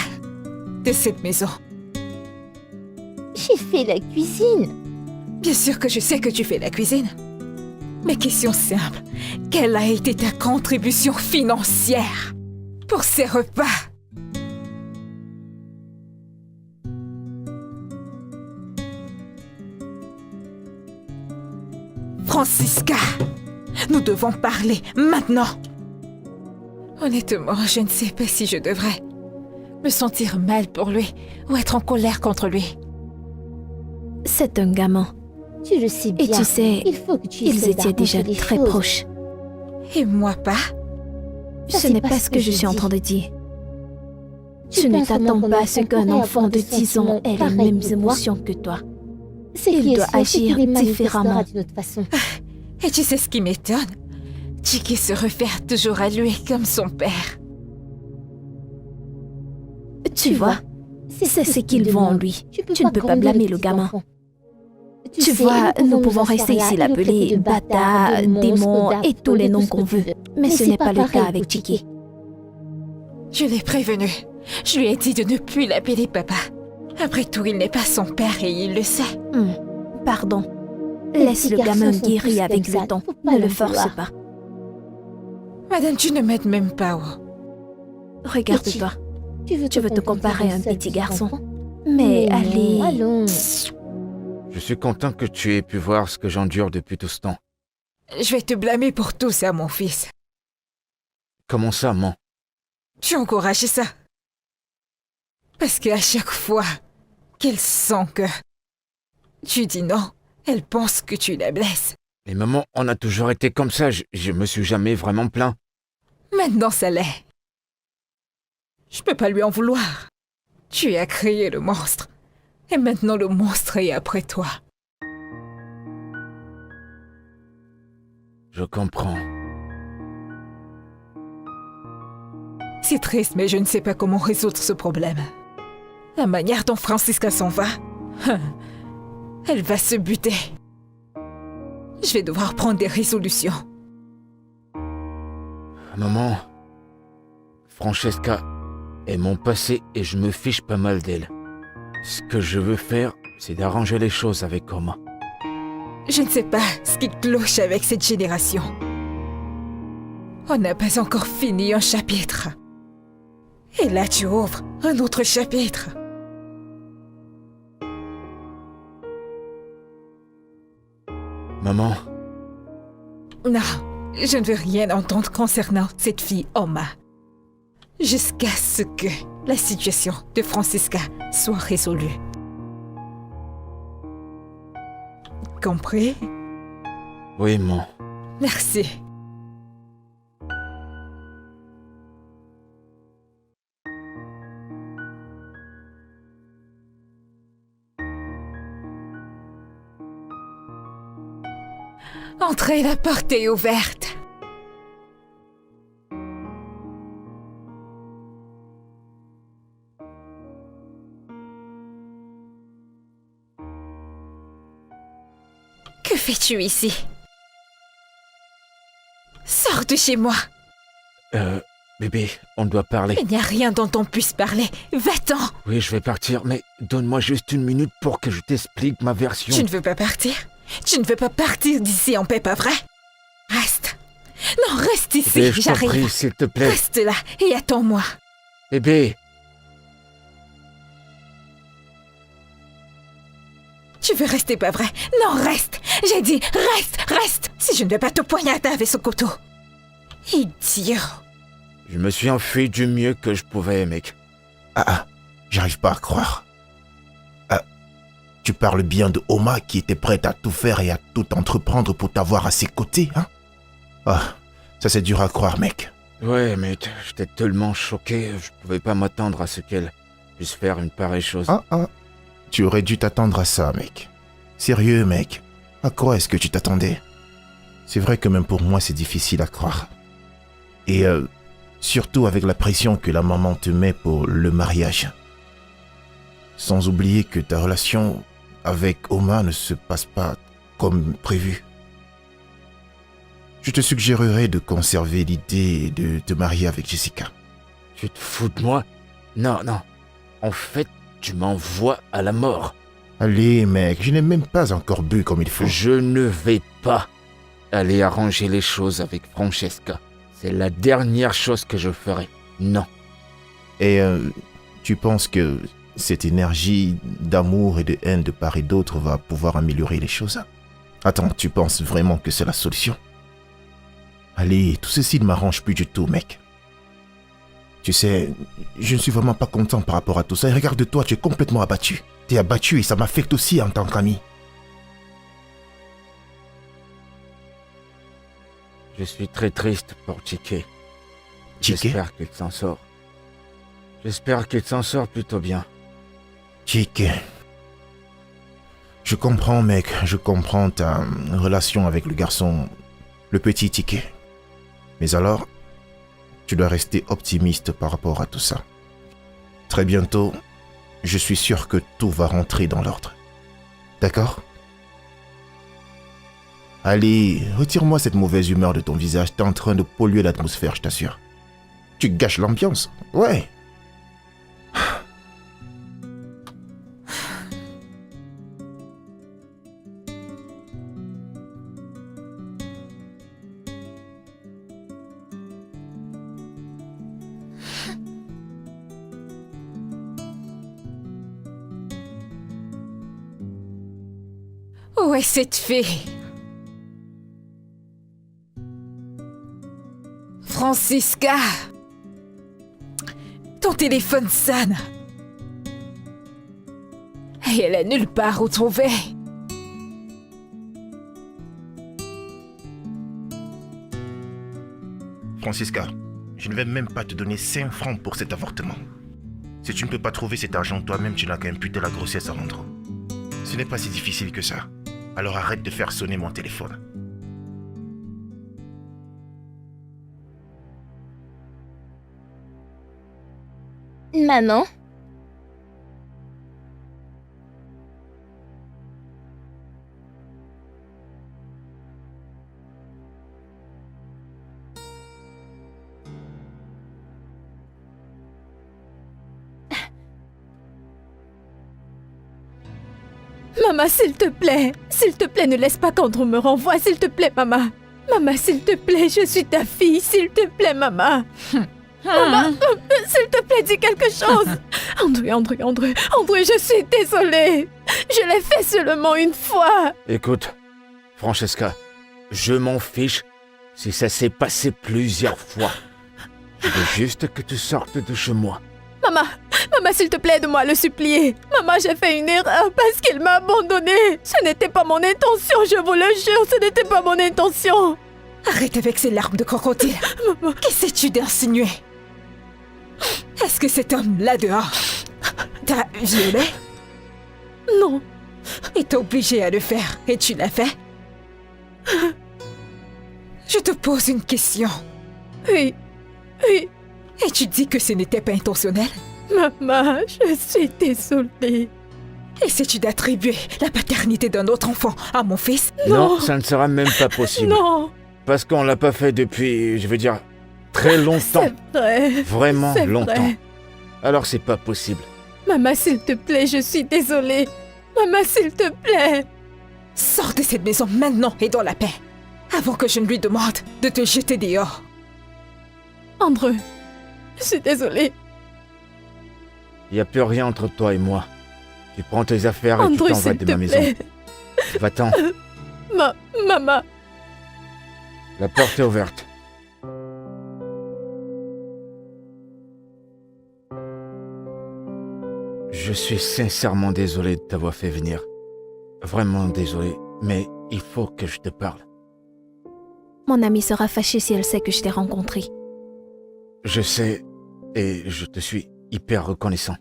Speaker 1: de cette maison?
Speaker 4: J'ai fait la cuisine.
Speaker 1: Bien sûr que je sais que tu fais la cuisine. Mais question simple, quelle a été ta contribution financière pour ces repas? Francisca, nous devons parler maintenant. Honnêtement, je ne sais pas si je devrais me sentir mal pour lui ou être en colère contre lui.
Speaker 5: C'est un gamin.
Speaker 4: Tu le sais bien.
Speaker 5: Et tu sais,
Speaker 4: il faut que tu
Speaker 5: ils
Speaker 4: essaies
Speaker 5: étaient déjà
Speaker 4: d'arranger les
Speaker 5: très
Speaker 4: choses.
Speaker 5: proches.
Speaker 1: Et moi pas?
Speaker 4: Ça,
Speaker 5: Ce
Speaker 4: c'est
Speaker 5: n'est pas ce que je suis en
Speaker 4: dis.
Speaker 5: train de dire.
Speaker 4: Tu
Speaker 5: Tu ne
Speaker 4: penses
Speaker 5: t'attends
Speaker 4: vraiment
Speaker 5: pas à
Speaker 4: qu'on
Speaker 5: ce qu'un
Speaker 4: pourrait
Speaker 5: enfant
Speaker 4: avoir
Speaker 5: de
Speaker 4: des
Speaker 5: 10 ans
Speaker 4: sentiments
Speaker 5: ait les
Speaker 4: pareils
Speaker 5: mêmes
Speaker 4: que toi?
Speaker 5: émotions que toi.
Speaker 4: Ce
Speaker 5: Il
Speaker 4: qui est
Speaker 5: doit
Speaker 4: sûr, c'est
Speaker 5: agir
Speaker 4: qu'il les manifestera
Speaker 5: différemment.
Speaker 4: d'une autre façon.
Speaker 1: Et tu sais ce qui m'étonne? Chiki se réfère toujours à lui comme son père.
Speaker 5: Tu vois, c'est ce qu'ils voient en lui. Tu ne peux pas
Speaker 4: grandir
Speaker 5: blâmer
Speaker 4: les
Speaker 5: le
Speaker 4: petits
Speaker 5: gamin.
Speaker 4: enfants.
Speaker 5: Tu vois, nous pouvons rester ici l'appeler Bata, démon et tous les noms qu'on veut. Mais ce n'est pas le cas avec Chiki.
Speaker 1: Je l'ai prévenu. Je lui ai dit de ne plus l'appeler papa. Après tout, il n'est pas son père et il le sait.
Speaker 5: Pardon.
Speaker 4: Les
Speaker 5: Laisse
Speaker 4: petits
Speaker 5: le
Speaker 4: garçons
Speaker 5: gamin
Speaker 4: sont
Speaker 5: guérir
Speaker 4: tous
Speaker 5: avec
Speaker 4: comme ça,
Speaker 5: le temps.
Speaker 4: faut pas
Speaker 5: Ne
Speaker 4: le
Speaker 5: le force
Speaker 4: vouloir.
Speaker 5: pas.
Speaker 1: Madame, tu ne m'aides même pas. Oh.
Speaker 5: Regarde-toi.
Speaker 4: Tu veux
Speaker 5: te comparer à un
Speaker 4: seul
Speaker 5: petit garçon.
Speaker 4: enfant?
Speaker 5: Mais
Speaker 4: non,
Speaker 5: allez.
Speaker 4: allons.
Speaker 3: Je suis content que tu aies pu voir ce que j'endure depuis tout ce temps.
Speaker 1: Je vais te blâmer pour tout ça, mon fils.
Speaker 3: Comment ça, man?
Speaker 1: Tu encourages ça. Parce qu'à chaque fois qu'elle sent que tu dis non, elle pense que tu la blesses.
Speaker 3: Mais maman, on a toujours été comme ça, je me suis jamais vraiment plaint.
Speaker 1: Maintenant, ça l'est. Je peux pas lui en vouloir. Tu as créé le monstre. Et maintenant, le monstre est après toi.
Speaker 3: Je comprends.
Speaker 1: C'est triste, mais je ne sais pas comment résoudre ce problème. La manière dont Francisca s'en va, elle va se buter. Je vais devoir prendre des résolutions.
Speaker 3: Maman, Francesca est mon passé et je me fiche pas mal d'elle. Ce que je veux faire, c'est d'arranger les choses avec Oma.
Speaker 1: Je ne sais pas ce qui cloche avec cette génération. On n'a pas encore fini un chapitre. Et là, tu ouvres un autre chapitre.
Speaker 3: Maman,
Speaker 1: Non, je ne veux rien entendre concernant cette fille Oma. Jusqu'à ce que la situation de Francisca soit résolue. Compris?
Speaker 3: oui, maman.
Speaker 1: Merci. Entrez, la porte est ouverte. Que fais-tu ici? Sors de chez moi.
Speaker 3: Bébé, on doit parler.
Speaker 1: Il n'y a rien dont on puisse parler. Va-t'en.
Speaker 3: Oui, je vais partir, mais donne-moi juste une minute pour que je t'explique ma version.
Speaker 1: Tu ne veux pas partir? Tu ne veux pas partir d'ici en paix, pas vrai? Reste. Non, reste ici,
Speaker 3: Bébé, je t'en prie,
Speaker 1: j'arrive.
Speaker 3: s'il te plaît.
Speaker 1: Reste là et attends-moi.
Speaker 3: Bébé,
Speaker 1: Tu veux rester, pas vrai? Non, reste. J'ai dit, reste. Si je ne vais pas te poignarder avec ce couteau. Idiot.
Speaker 3: je me suis enfui du mieux que je pouvais, mec.
Speaker 2: J'arrive pas à croire. Tu parles bien de Oma qui était prête à tout faire et à tout entreprendre pour t'avoir à ses côtés, hein? Ça c'est dur à croire, mec.
Speaker 3: Ouais, mec, j'étais tellement choqué, je pouvais pas m'attendre à ce qu'elle puisse faire une pareille chose.
Speaker 2: Tu aurais dû t'attendre à ça, mec. Sérieux, mec. À quoi est-ce que tu t'attendais? C'est vrai que même pour moi, c'est difficile à croire. Et surtout avec la pression que la maman te met pour le mariage. Sans oublier que ta relation avec Oma ne se passe pas comme prévu. Je te suggérerais de conserver l'idée de te marier avec Jessica.
Speaker 3: Tu te fous de moi? Non. En fait, tu m'envoies à la mort.
Speaker 2: Allez, mec, je n'ai même pas encore bu comme il faut.
Speaker 3: Je ne vais pas aller arranger les choses avec Francesca. C'est la dernière chose que je ferai. Non.
Speaker 2: Et tu penses que cette énergie d'amour et de haine de part et d'autre va pouvoir améliorer les choses? Attends, tu penses vraiment que c'est la solution? Allez, tout ceci ne m'arrange plus du tout, mec. Tu sais, je ne suis vraiment pas content par rapport à tout ça. Et regarde-toi, tu es complètement abattu. T'es abattu et ça m'affecte aussi en tant qu'ami.
Speaker 3: Je suis très triste pour Chike.
Speaker 2: Chike?
Speaker 3: J'espère qu'il s'en sort. J'espère qu'il s'en sort plutôt bien.
Speaker 2: Chike. Je comprends, mec. Je comprends ta relation avec le garçon, le petit Chike. Mais alors, tu dois rester optimiste par rapport à tout ça. Très bientôt, je suis sûr que tout va rentrer dans l'ordre. D'accord? Allez, retire-moi cette mauvaise humeur de ton visage. T'es en train de polluer l'atmosphère, je t'assure. Tu gâches l'ambiance. Ouais.
Speaker 1: Où est cette fille? Francisca! Ton téléphone sonne. Et elle est nulle part où trouver.
Speaker 2: Francisca, je ne vais même pas te donner 5 francs pour cet avortement. Si tu ne peux pas trouver cet argent toi-même, tu n'as qu'à imputer la grossesse à Andrew. Ce n'est pas si difficile que ça. Alors arrête de faire sonner mon téléphone.
Speaker 4: Maman,
Speaker 1: Maman, s'il te plaît, ne laisse pas qu'Andrew me renvoie, s'il te plaît, maman. Maman, s'il te plaît, je suis ta fille, s'il te plaît, maman. Maman, s'il te plaît, dis quelque chose. Andrew, je suis désolée. Je l'ai fait seulement une fois.
Speaker 3: Écoute, Francesca, je m'en fiche si ça s'est passé plusieurs fois. Je veux juste que tu sortes de chez moi.
Speaker 1: Maman, s'il te plaît, aide-moi à le supplier. Maman, j'ai fait une erreur parce qu'il m'a abandonnée. Ce n'était pas mon intention, je vous le jure, ce n'était pas mon intention. Arrête avec ces larmes de crocodile. Maman, qu'essaies-tu d'insinuer? Est-ce que cet homme-là dehors t'a violé? Non. Il t'a obligé à le faire et tu l'as fait? Je te pose une question. Oui. Et tu dis que ce n'était pas intentionnel? Maman, je suis désolée. Essaies-tu d'attribuer la paternité d'un autre enfant à mon fils?
Speaker 3: Non, ça ne sera même pas possible.
Speaker 1: Non.
Speaker 3: Parce qu'on l'a pas fait depuis, je veux dire, très longtemps.
Speaker 1: C'est vrai.
Speaker 3: Vraiment
Speaker 1: C'est
Speaker 3: longtemps.
Speaker 1: vrai.
Speaker 3: Alors c'est pas possible.
Speaker 1: Maman, s'il te plaît, je suis désolée. Maman, s'il te plaît. Sors de cette maison maintenant et dans la paix. Avant que je ne lui demande de te jeter dehors. Andrew, je suis désolée.
Speaker 3: Il n'y a plus rien entre toi et moi. Tu prends tes affaires et tu
Speaker 1: Andrew,
Speaker 3: t'en vas
Speaker 1: s'il
Speaker 3: de
Speaker 1: te
Speaker 3: ma maison.
Speaker 1: plaît.
Speaker 3: Va-t'en.
Speaker 1: Maman.
Speaker 3: La porte est ouverte. Je suis sincèrement désolé de t'avoir fait venir. Vraiment désolé, mais il faut que je te parle.
Speaker 5: Mon amie sera fâchée si elle sait que je t'ai rencontré.
Speaker 3: Je sais et je te suis hyper reconnaissant.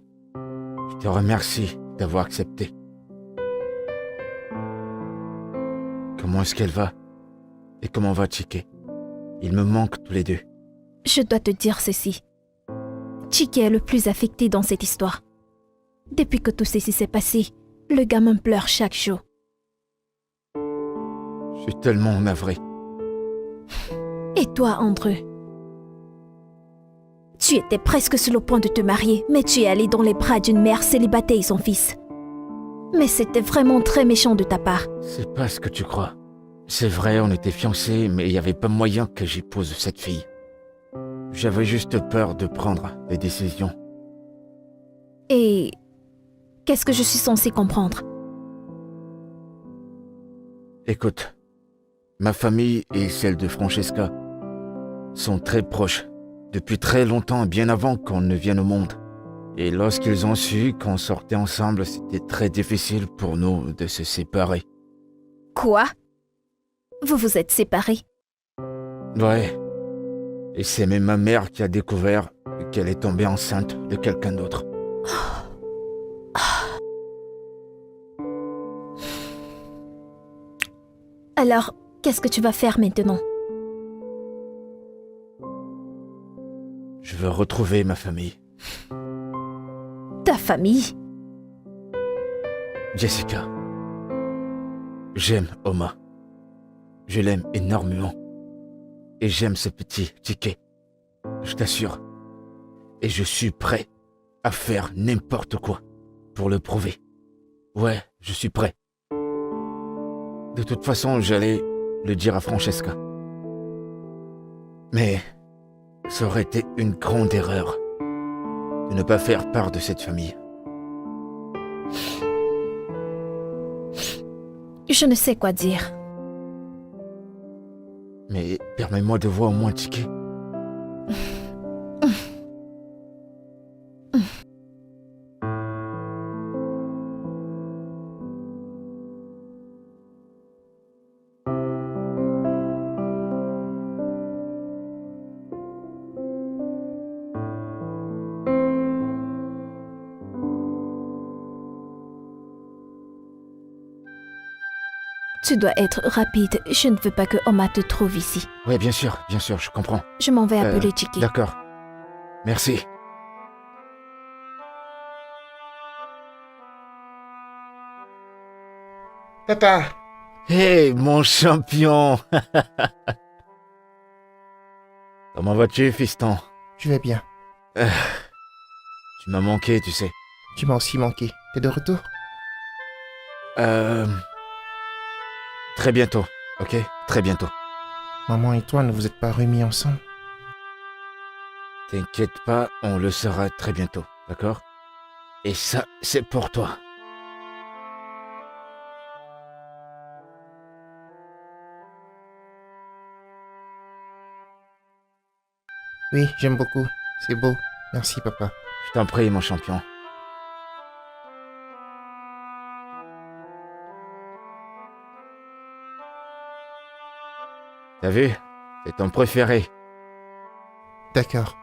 Speaker 3: Je te remercie d'avoir accepté. Comment est-ce qu'elle va? Et comment va Chike? Ils me manquent tous les deux.
Speaker 5: Je dois te dire ceci. Chike est le plus affecté dans cette histoire. Depuis que tout ceci s'est passé, le gamin pleure chaque jour.
Speaker 3: Je suis tellement navré.
Speaker 5: Et toi, Andrew? Tu étais presque sur le point de te marier, mais tu es allé dans les bras d'une mère célibataire et son fils. Mais c'était vraiment très méchant de ta part.
Speaker 3: C'est pas ce que tu crois. C'est vrai, on était fiancés, mais il n'y avait pas moyen que j'épouse cette fille. J'avais juste peur de prendre des décisions.
Speaker 5: Et qu'est-ce que je suis censée comprendre?
Speaker 3: Écoute, ma famille et celle de Francesca sont très proches, depuis très longtemps, bien avant qu'on ne vienne au monde. Et lorsqu'ils ont su qu'on sortait ensemble, c'était très difficile pour nous de se séparer.
Speaker 5: Quoi? Vous vous êtes séparés?
Speaker 3: Ouais. Et c'est même ma mère qui a découvert qu'elle est tombée enceinte de quelqu'un d'autre.
Speaker 5: Alors, qu'est-ce que tu vas faire maintenant?
Speaker 3: Je veux retrouver ma famille.
Speaker 5: Ta famille?
Speaker 3: Jessica. J'aime Oma. Je l'aime énormément. Et j'aime ce petit Chike. Je t'assure. Et je suis prêt à faire n'importe quoi pour le prouver. Ouais, je suis prêt. De toute façon, j'allais le dire à Francesca. Mais ça aurait été une grande erreur de ne pas faire part de cette famille.
Speaker 5: Je ne sais quoi dire.
Speaker 3: Mais permets-moi de voir au moins Chike.
Speaker 5: Tu dois être rapide. Je ne veux pas que Oma te trouve ici.
Speaker 3: Ouais, bien sûr, je comprends.
Speaker 5: Je m'en vais appeler Chike.
Speaker 3: D'accord. Merci.
Speaker 2: Tata,
Speaker 3: Hey, mon champion. Comment vas-tu, fiston?
Speaker 2: je vais bien.
Speaker 3: Tu m'as manqué, tu sais.
Speaker 2: Tu m'as aussi manqué. T'es de retour?
Speaker 3: Très bientôt, ok? Très bientôt.
Speaker 2: Maman et toi ne vous êtes pas remis ensemble?
Speaker 3: T'inquiète pas, on le sera très bientôt, d'accord? Et ça, c'est pour toi.
Speaker 2: Oui, j'aime beaucoup. C'est beau. Merci, papa.
Speaker 3: Je t'en prie, mon champion. T'as vu? C'est ton préféré.
Speaker 2: D'accord.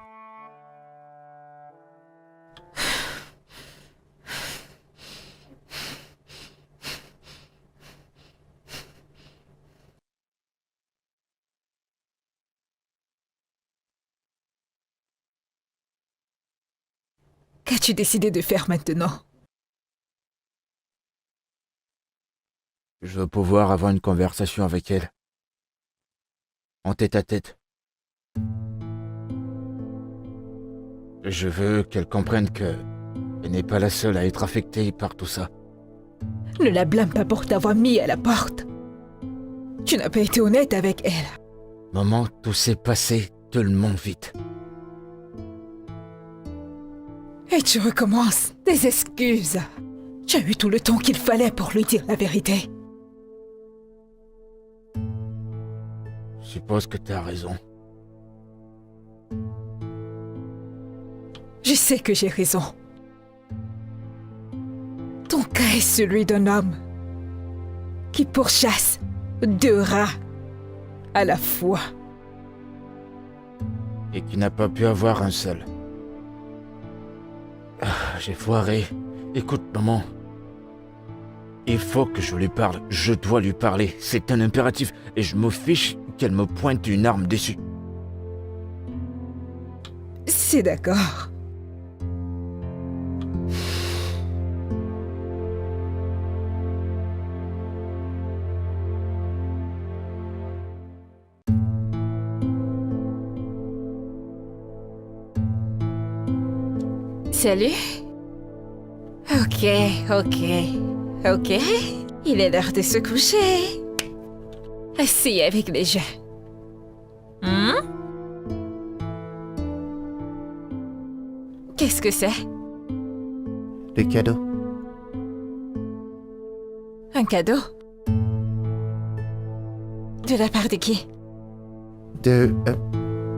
Speaker 1: Qu'as-tu décidé de faire maintenant?
Speaker 3: Je veux pouvoir avoir une conversation avec elle. En tête à tête. Je veux qu'elle comprenne que elle n'est pas la seule à être affectée par tout ça.
Speaker 1: Ne la blâme pas pour t'avoir mis à la porte. Tu n'as pas été honnête avec elle.
Speaker 3: Maman, tout s'est passé tellement vite.
Speaker 1: Et tu recommences des excuses. Tu as eu tout le temps qu'il fallait pour lui dire la vérité.
Speaker 3: Je suppose que t'as raison.
Speaker 1: Je sais que j'ai raison. Ton cas est celui d'un homme qui pourchasse 2 rats à la fois.
Speaker 3: Et qui n'a pas pu avoir un seul. J'ai foiré. Écoute, maman. Il faut que je lui parle. Je dois lui parler. C'est un impératif. Et je me fiche qu'elle me pointe une arme dessus.
Speaker 1: C'est d'accord. Salut. Ok. Il est l'heure de se coucher. Assis avec les gens. Qu'est-ce que c'est?
Speaker 2: Le cadeau.
Speaker 1: Un cadeau? De la part de qui?
Speaker 2: De...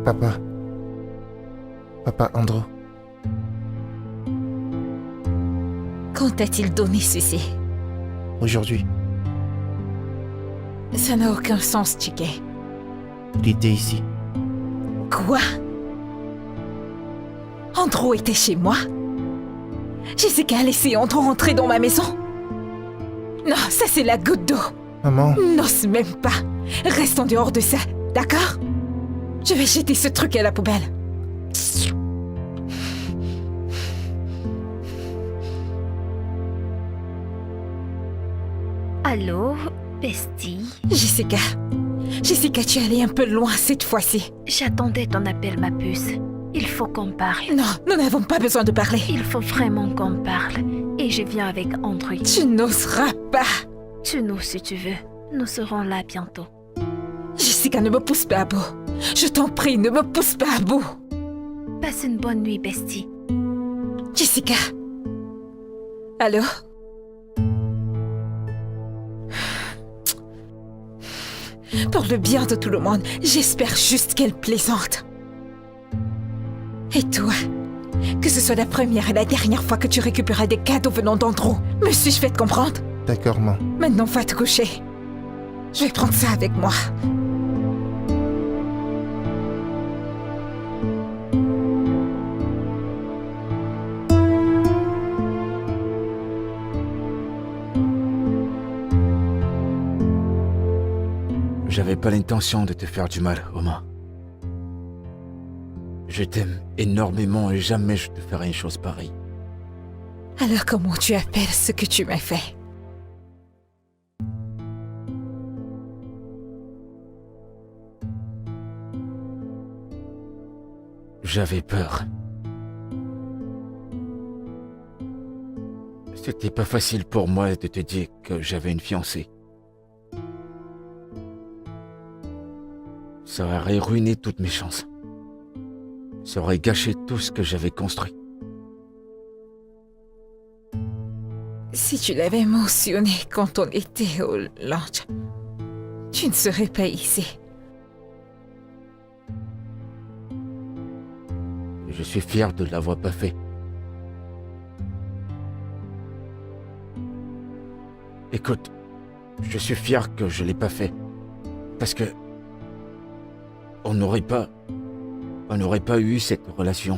Speaker 2: papa. Papa Andrew.
Speaker 1: Quand a-t-il donné ceci?
Speaker 2: Aujourd'hui,
Speaker 1: Ça n'a aucun sens, Chiquet.
Speaker 2: il était ici.
Speaker 1: Quoi? Andrew était chez moi? Jessica a laissé Andrew entrer dans ma maison? Non, ça c'est la goutte d'eau.
Speaker 2: Maman,
Speaker 1: N'ose même pas. Reste en dehors de ça, d'accord? Je vais jeter ce truc à la poubelle.
Speaker 5: Allô, bestie?
Speaker 1: Jessica, tu es allée un peu loin cette fois-ci.
Speaker 5: J'attendais ton appel, ma puce. Il faut qu'on parle.
Speaker 1: Non, nous n'avons pas besoin de parler.
Speaker 5: Il faut vraiment qu'on parle. Et je viens avec Andrew.
Speaker 1: Tu n'oseras pas.
Speaker 5: Tue-nous si tu veux. Nous serons là bientôt.
Speaker 1: Jessica, ne me pousse pas à bout. Je t'en prie, ne me pousse pas à bout.
Speaker 5: Passe une bonne nuit, bestie.
Speaker 1: Jessica. Allô? Pour le bien de tout le monde, j'espère juste qu'elle plaisante. Et toi? Que ce soit la première et la dernière fois que tu récupéreras des cadeaux venant d'Andrew. Me suis-je fait comprendre?
Speaker 2: d'accord, maman.
Speaker 1: Maintenant, va te coucher. Je vais prendre ça avec moi.
Speaker 3: J'avais pas l'intention de te faire du mal, Oma. Je t'aime énormément et jamais je te ferai une chose pareille.
Speaker 1: Alors comment tu appelles ce que tu m'as fait?
Speaker 3: J'avais peur. C'était pas facile pour moi de te dire que j'avais une fiancée. Ça aurait ruiné toutes mes chances. Ça aurait gâché tout ce que j'avais construit.
Speaker 1: Si tu l'avais mentionné quand on était au lunch, tu ne serais pas ici.
Speaker 3: Je suis fier de l'avoir pas fait. Écoute, je suis fier que je l'ai pas fait. Parce que on n'aurait pas eu cette relation.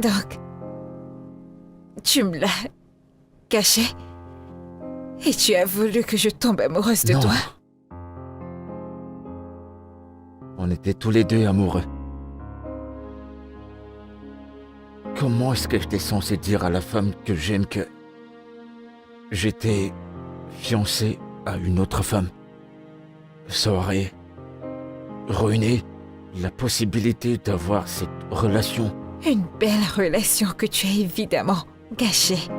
Speaker 1: Donc, tu me l'as caché et tu as voulu que je tombe amoureuse de
Speaker 3: Non.
Speaker 1: toi.
Speaker 3: On était tous les deux amoureux. Comment est-ce que j'étais censé dire à la femme que j'aime que j'étais fiancé à une autre femme? Ça aurait ruiné la possibilité d'avoir cette relation.
Speaker 1: Une belle relation que tu as évidemment gâchée.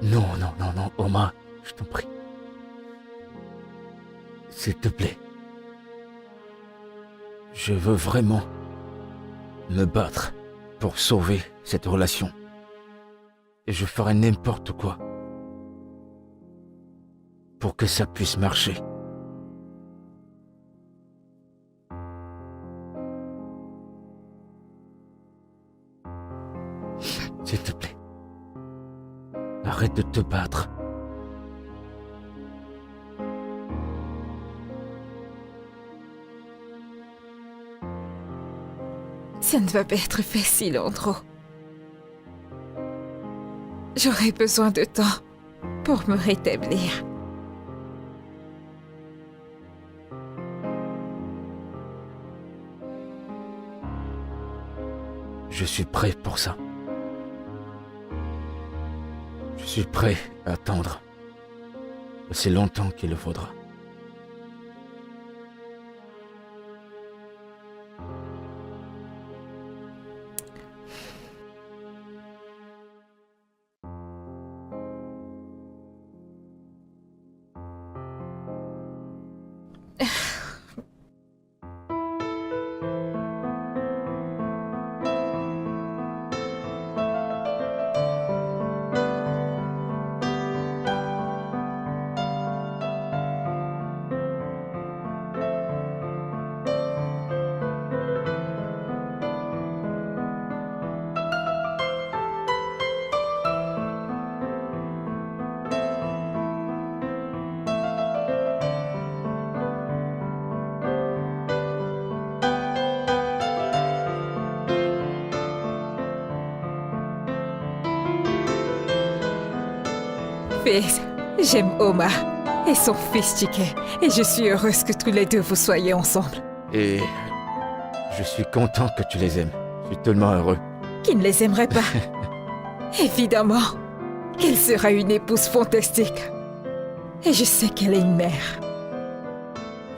Speaker 3: Non, Oma, je t'en prie. S'il te plaît. Je veux vraiment me battre pour sauver cette relation. Et je ferai n'importe quoi pour que ça puisse marcher. S'il te plaît. Arrête de te battre.
Speaker 1: Ça ne va pas être facile, Andrew. J'aurai besoin de temps pour me rétablir.
Speaker 3: Je suis prêt pour ça. Je suis prêt à attendre. C'est longtemps qu'il le faudra.
Speaker 1: Fils, j'aime Oma et son fils Chike, et je suis heureuse que tous les deux vous soyez ensemble.
Speaker 3: Et je suis content que tu les aimes. Je suis tellement heureux.
Speaker 1: Qui ne les aimerait pas? Évidemment qu'elle sera une épouse fantastique. Et je sais qu'elle est une mère.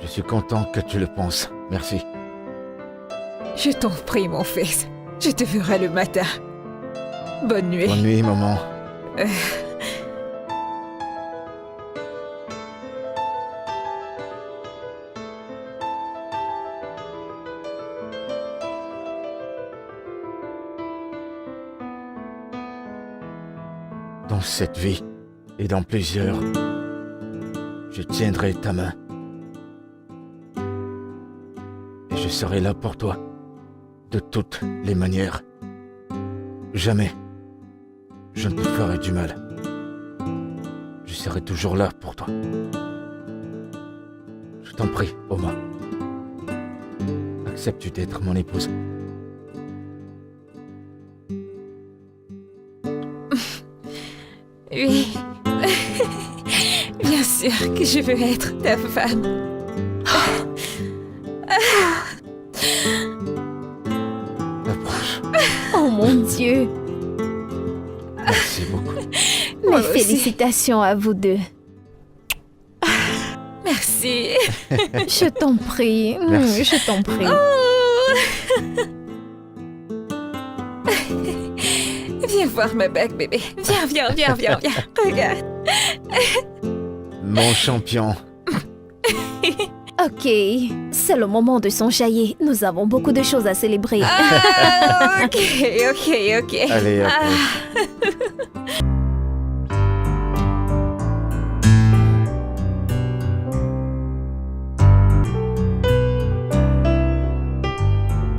Speaker 3: Je suis content que tu le penses. Merci.
Speaker 1: Je t'en prie, mon fils. Je te verrai le matin. Bonne nuit.
Speaker 3: Bonne nuit, maman. Dans cette vie et dans plusieurs, je tiendrai ta main. Et je serai là pour toi, de toutes les manières. Jamais je ne te ferai du mal. Je serai toujours là pour toi. Je t'en prie, Oma. Acceptes-tu d'être mon épouse?
Speaker 1: Oui. Bien sûr que je veux être ta femme.
Speaker 3: Approche.
Speaker 4: Oh mon Dieu!
Speaker 3: Merci beaucoup.
Speaker 1: Moi
Speaker 4: Mes
Speaker 1: aussi.
Speaker 4: félicitations à vous deux.
Speaker 1: merci.
Speaker 4: Je t'en prie.
Speaker 3: Merci.
Speaker 4: Je t'en prie.
Speaker 1: Viens voir ma bague, bébé. Viens. Regarde.
Speaker 3: Mon champion.
Speaker 4: Ok, c'est le moment de s'enjailler. Nous avons beaucoup de choses à célébrer.
Speaker 1: Ah, ok.
Speaker 3: Allez, après.
Speaker 1: Ah.